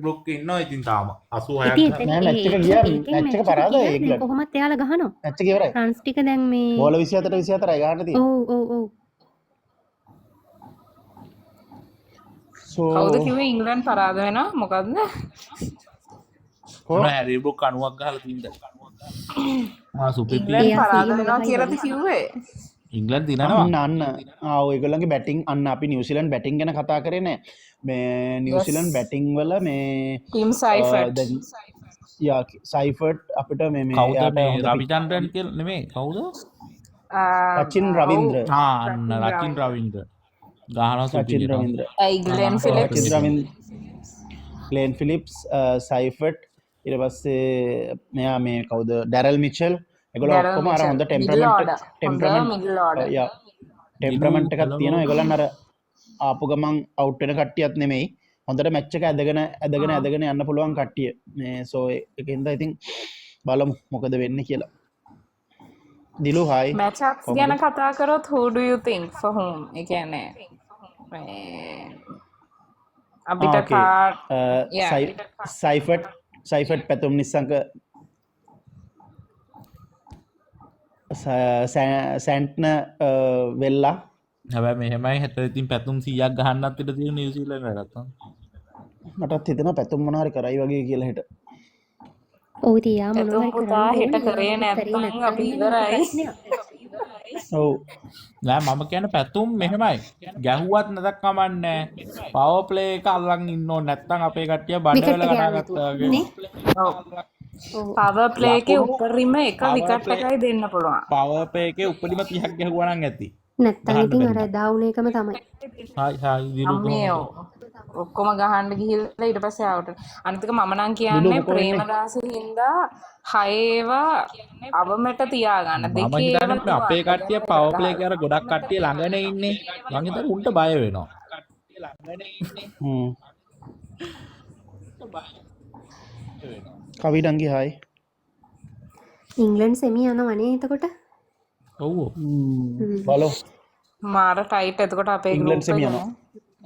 බ්‍රුක් ඉන්නවා ඉතින් තාම 86ක්. ඉතින් නෑ match එක ගියා match එක පරාදයි දැන් ඉංග්ලන්ඩ්. කොහොමත් එයාලා ගහනවා. match එක ඉවරයි. රන්ස් ටික දැන් මේ බෝල 24යි ගහන්න තියෙන්නේ. ඔව් so කවුද කිව්වේ ඉංග්ලන්ඩ් පරාද වෙනවා? මොකද්ද? හැරි බ්‍රුක් 90ක් ගහලා තින්ද. සුපිපි ඉංග්ලන්ඩ් පරාද වෙනවා කියලාද කිව්වේ? ඉංග්ලන්ඩ් දිනනවා. අන්න ඔයගොල්ලන්ගේ බැටිං අන්න අපි නිව්සීලන්ඩ් බැටිං ගැන කතා කරේ නෑ. මේ නිව්සීලන්ඩ් බැටිං වල මේ ටීම් සයිෆර්ට්. යා සයිෆර්ට් අපිට මේ කවුද එයාට මේ හොඳ රවිචන්ද්‍රන් කියලා නෙමෙයි කවුද? රචින් රවින්ද්‍ර අන්න රකින් රවින්ද්‍ර ගහනවා රචින් සුපිරි. Ravindra Glenn Phillips. Rachin Ravindra Glenn Phillips Seifert ඊට පස්සේ මෙයා මේ කවුද ඩැරල් මිචෙල් ඒගොල්ලෝ ඔක්කොම අර හොඳ ටෙම්පරමන්ට් එකක් තියෙනවා. ඒගොල්ලන් අර ආපු ගමන් අවුට් වෙන කට්ටියත් නෙමෙයි. හොඳට මැච් එක ඇදගෙන යන්න පුළුවන් කට්ටිය. මේ සෝ ඒකෙන්ද ඉතින් බලමු මොකද වෙන්නේ කියලා. දිලු හයි. මැච්අප්ස් ගැන කතා කරොත් who do you think for whom? ඒ කියන්නේ අපිට කාර් සයිෆර්ට් පැතුම් නිසංක සැන්ට්න වෙල්ලා හැබැයි මෙහෙමයි හෙට ඉතින් පැතුම් 100ක් ගහන්නත් ඉඩ තියෙන නිව්සීලන්තට. මටත් හිතෙනවා පැතුම් මොනවා හරි කරයි වගේ කියලා හෙට. ඔව් තියා මොනවා පැතුම් හරි පුතා කරන්න හෙට ඕනේ. කරේ ඒවා කරේ නැත්නම් අපි නැත්නම් ලොකු ඉවරයි. ප්‍රශ්නයක්. ඔව්. නෑ මම කියන්නේ පැතුම් මෙහෙමයි. ගැහුවත් නැතත් කමන්නේ. පවර් ප්ලේ එක අල්ලන් ඉන්න ඕනේ නැත්නම් අපේ කට්ටිය බඩ විකට් වෙලා එක කතා යන්න ගත්තා නේ. වගේ. ඔව්. ඔව්. පවර් ප්ලේ එකේ ලකුණු උඩරිම එක පවර් විකට් ප්ලේ එකයි දෙන්න පුළුවන්. පවර් ප්ලේ එකේ උපරිම 30ක් ගැහුවා නම් ඇති. නැත්තම් ගහන්න ඉතින් බැරි අර නම්. එදා වුණ එකම තමයි. හායි දිරු අම්මේ කොහමද? ඔක්කොම ගහන්න ගිහිල්ලා ඊට පස්සේ ආවට අනිත් එක මම නම් නිලු කියන්නේ මොකෝ වෙන්නේ? ප්‍රේමදාස හින්දා 6 ඒවා අවමෙට තියාගන්න මම දෙකේ ඒවා හිතන්නේ අපේ කට්ටිය දුවන්න පවර් එකට ප්ලේ ගහලා. එක අර ගොඩක් කට්ටිය ළඟනේ ඉන්නේ. මං හිතන්නේ උන්ට බය වෙනවා. හ්ම්. කවිඩන්ගේ හායි. ඉංග්ලන්ඩ් සෙමි යනවනේ එතකොට. ඔව්. බලමු. මාර ටයිට් එතකොට අපේ ඉංග්ලන්ඩ් ගෲප් සෙමි එක යනවා.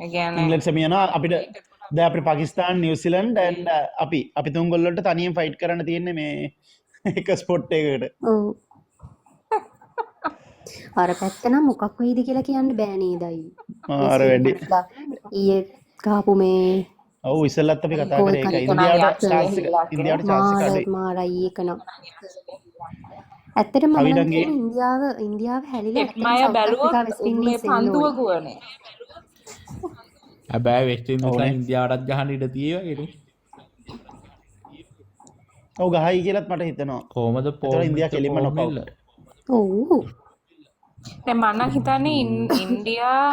ඒ කියන්නේ ඉංග්ලන්ඩ් සෙමි යනවා අපිට දැන් අපිට පාකිස්තාන් නිව්සීලන්ඩ් and අපි තුන් ගොල්ලන්ට තනියෙන් ෆයිට් කරන්න තියෙන්නේ මේ එක ස්පොට් එකකට. ඔව්. අර පැත්ත නම් මොකක් වෙයිද කියලා කියන්න බෑ නේද අයියේ. මාර වැඩි. ඊයේ ගහපු මේ ඔව් ඉස්සෙල්ලත් අපි කතා ගෝල් කරේ ඒක. කට්ට ඉන්දියාවට නම් chance එක යක්ෂයෙක් ඉන්දියාවට chance එක මාර අඩුයි. මාරයි ඒක නම්. ඇත්තටම මම නම් කවිඩන්ගේ කියන්නේ ඉන්දියාව හැලිලා ඇත්තටම මම සවුත් බැලුවොත් අප්‍රිකා වෙස්ට් මේ ඉන්ඩීස් එන්න පන්දුව ඕනේ. ගුවනේ. හැබැයි වෙස්ට් ඉන්ඩීස්ලා ඕනේ. ඉන්දියාවටත් ගහන්න ඉඩ තියෙවගේ. ඔව් ගහයි කියලාත් මට හිතෙනවා. කොහමද ඒතර ඉන්දියා කෙලින්ම නොකවුට්. ඔව්. දැන් මම නම් හිතන්නේ ඉන්දියා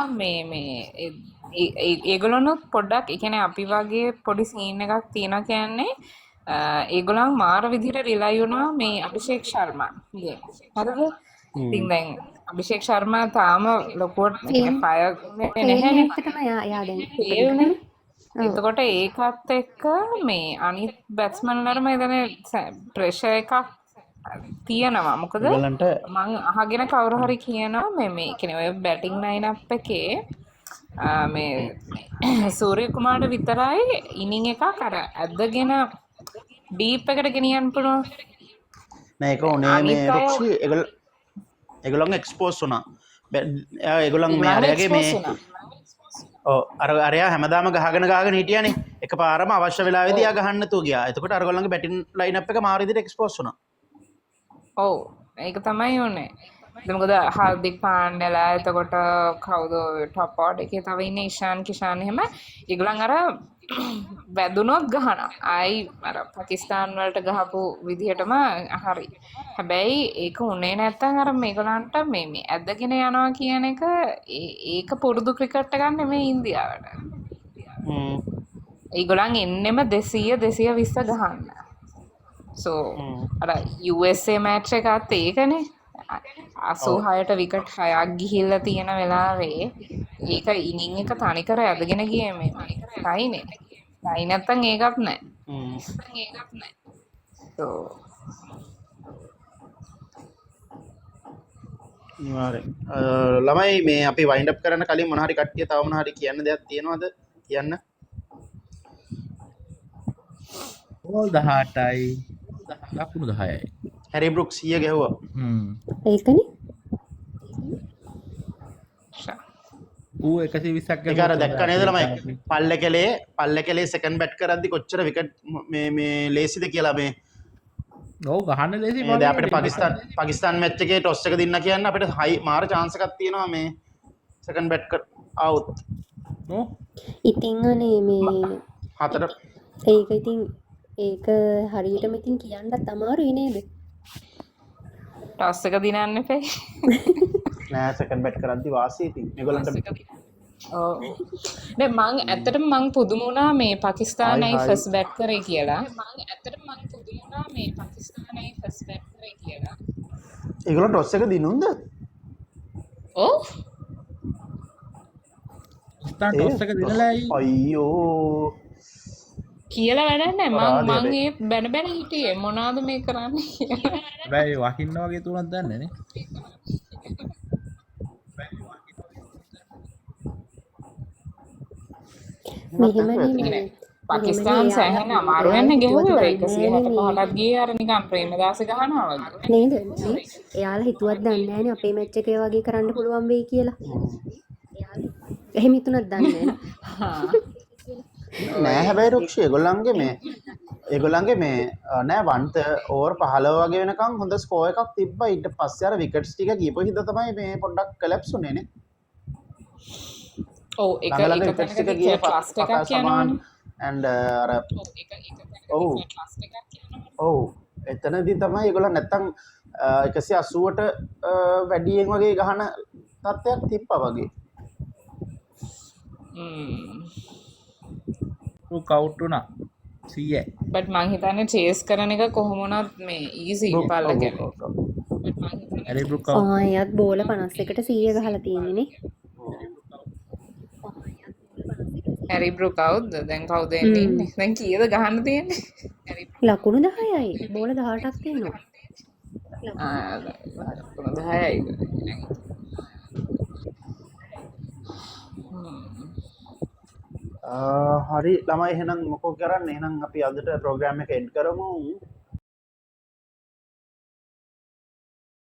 ඒගොල්ලොනුත් පොඩ්ඩක් ඒ කියන්නේ අපි වගේ පොඩි සීන් එකක් තියෙනවා කියන්නේ ඒගොල්ලන් මාර විදිහට රිලයි වුණා මේ අභිෂේක් ශර්මා. හරිද? ඉතින් දැන් අභිෂේක් ශර්මා තාම ලොකුවට ෆේම් ෆයර් නැහැනේ. එකටම එයා දැන් ඒවනේ. ඔව්. එතකොට ඒකත් එක්ක මේ අනිත් බැට්ස්මන්ලරම එදනේ ප්‍රෙෂර් එකක් තියෙනවා. මොකද ඒගොල්ලන්ට මං අහගෙන කවුරු හරි කියනවා මේ කියන්නේ ඔය බැටිං ලයින්අප් එකේ මේ සූර්ය කුමාරට විතරයි ඉනිං එකක් අර ඇදගෙන ඩීප් එකට ගෙනියන්න පුළුවන්. නෑ ඒක උනේ අනිත් මේ අය රොක්ෂි ඒගොල්ලන් එක්ස්පෝස් වුණා. ඒගොල්ලන් මේ ඒගොල්ලන් අරයාගේ එක්ස්පෝස් මේ වුණා. ඔව් අරයා හැමදාම ගහගෙන හිටියානේ. එකපාරම අවශ්‍ය වෙලාවෙදී ආ ගහන්න නැතුව ගියා. එතකොට අරගොල්ලන්ගේ බැටින් ලයින්අප් එක මාර විදිහට එක්ස්පෝස් වුණා. ඔව් ඒක තමයි උනේ. ඉතින් මොකද හාර්දික් පාණ්ඩලා එතකොට කවුද ටොප් ඕඩර් එකේ තව ඉන්නේ ඉෂාන් කිෂාන් එහෙම ඒගොල්ලන් අර වැදුනොත් ගහනවා. ආයි අර පාකිස්තාන් වලට ගහපු විදිහටම හරි. හැබැයි ඒක උනේ නැත්තම් අර මේගොල්ලන්ට මේ ඇදගෙන යනවා කියන එක ඒක පුරුදු ක්‍රිකට් එකක් නෙමෙයි ඉන්දියාවට. හ්ම්. ඒගොල්ලන් එන්නෙම 200 220 ගහන්න. So අර USA මැච් එකත් ඒකනේ 86ට විකට් 6ක් ගිහිල්ලා තියෙන වෙලාවේ ඒක ඉනිං එක තනිකර ඇදගෙන ගියේ මේ ටයිනේ. ටයි නැත්තම් ඒකත් නැහැ. So ළමයි මේ අපි වයින්ඩ් අප් කරන්න කලින් මොන හරි කට්ටිය තව මොන හරි කියන්න දෙයක් තියෙනවද? කියන්න. ඕල් 18යි ලකුණු 10යි. හැරි බ්‍රුක්ස් 100 ගැහුවා. ඒකනේ. ඌ 120ක් ඒක අර දැක්ක නේද ළමයි? පල්ලකලේ සෙකන්ඩ් බැට් කරද්දි කොච්චර විකට් මේ ලේසිද කියලා මේ ඔව් ගහන්න ලේසි දැන් අපිට පාකිස්තාන් මැච් එකේ ටොස් එක දින්න කියන්න අපිට හයි මාර chance එකක් තියෙනවා මේ සෙකන්ඩ් බැට් කර આવුත්. ඔව් ඉතින් අනේ මේ හතර ඒක ඉතින් ඒක හරියටම ඉතින් කියන්නත් අමාරුයි නේද? ටොස් එක දිනන්න එපේ. නෑ සෙකන්ඩ් බැට් කරද්දි වාසිය ඉතින් මේගොල්ලන්ට ඔව්. දැන් මං ඇත්තටම මං පුදුම වුණා මේ පාකිස්තානයි හයි. ෆස්ට් බැට් කරේ කියලා. ඒගොල්ලන් ටොස් එක දිනුම්ද? ඔව්. ස්ටාර්ට් ටොස් එක දිනලායි අයියෝ කියලා වැඩක් නැහැ. අපරාධය මං ඒ බැන හිටියේ මොනවද මේ කරන්නේ කියලා. හැබැයි වහින්න වගේ තුනක් දන්නේ නේ. මෙහෙමනේ මේ පාකිස්තාන් සෑහෙන අමාරුවෙන් ගෙවුවේ 165ටත් ගියේ අර නිකන් ප්‍රේමදාස ගහනවා වගේ. නේද? නේ? එයාලා හිතුවත් දන්නේ නැහැනේ අපේ මැච් එකේ වගේ කරන්න පුළුවන් වෙයි කියලා. එහෙම හිතුණත් දන්නේ නැහැ. නෑ හැබැයි රුක්ෂ ඒගොල්ලන්ගේ මේ නෑ වන්ත ඕවර් 15 වගේ වෙනකන් හොඳ ස්කෝර් එකක් තිබ්බා. ඊට පස්සේ අර විකට්ස් ටික ගියපු හින්දා තමයි මේ පොඩ්ඩක් කොලැප්ස් උනේ නේ. ඔව් එක තැනකදී ගිය ක්ලස්ට් එකක් යනවනේ. and අර ඔව් එතනදී තමයි ඒගොල්ලන් නැත්තම් 180ට වැඩියෙන් වගේ ගහන තත්ත්වයක් තිබ්බා වගේ. කවුට් වුණා 100යි. බට් මං හිතන්නේ චේස් කරන එක කොහොම වුණත් මේ ඊසි පල්ල ගැන. ඇරි බ්‍රූක් කවුට් එයාත් බෝල 51ට 100 ගහලා තියෙන්නේ නේ. හැරි බ්‍රූක් කවුද? දැන් කවුද එන්නේ ඉන්නේ? දැන් කීයද ගහන්න තියෙන්නේ? ලකුණු 10යි. බෝල 18ක් තියෙනවා. 10යි. හරි ළමයි එහෙනම් මොකෝ කරන්නේ? එහෙනම් අපි අදට ප්‍රෝග්‍රෑම් එක එන්ඩ් කරමු.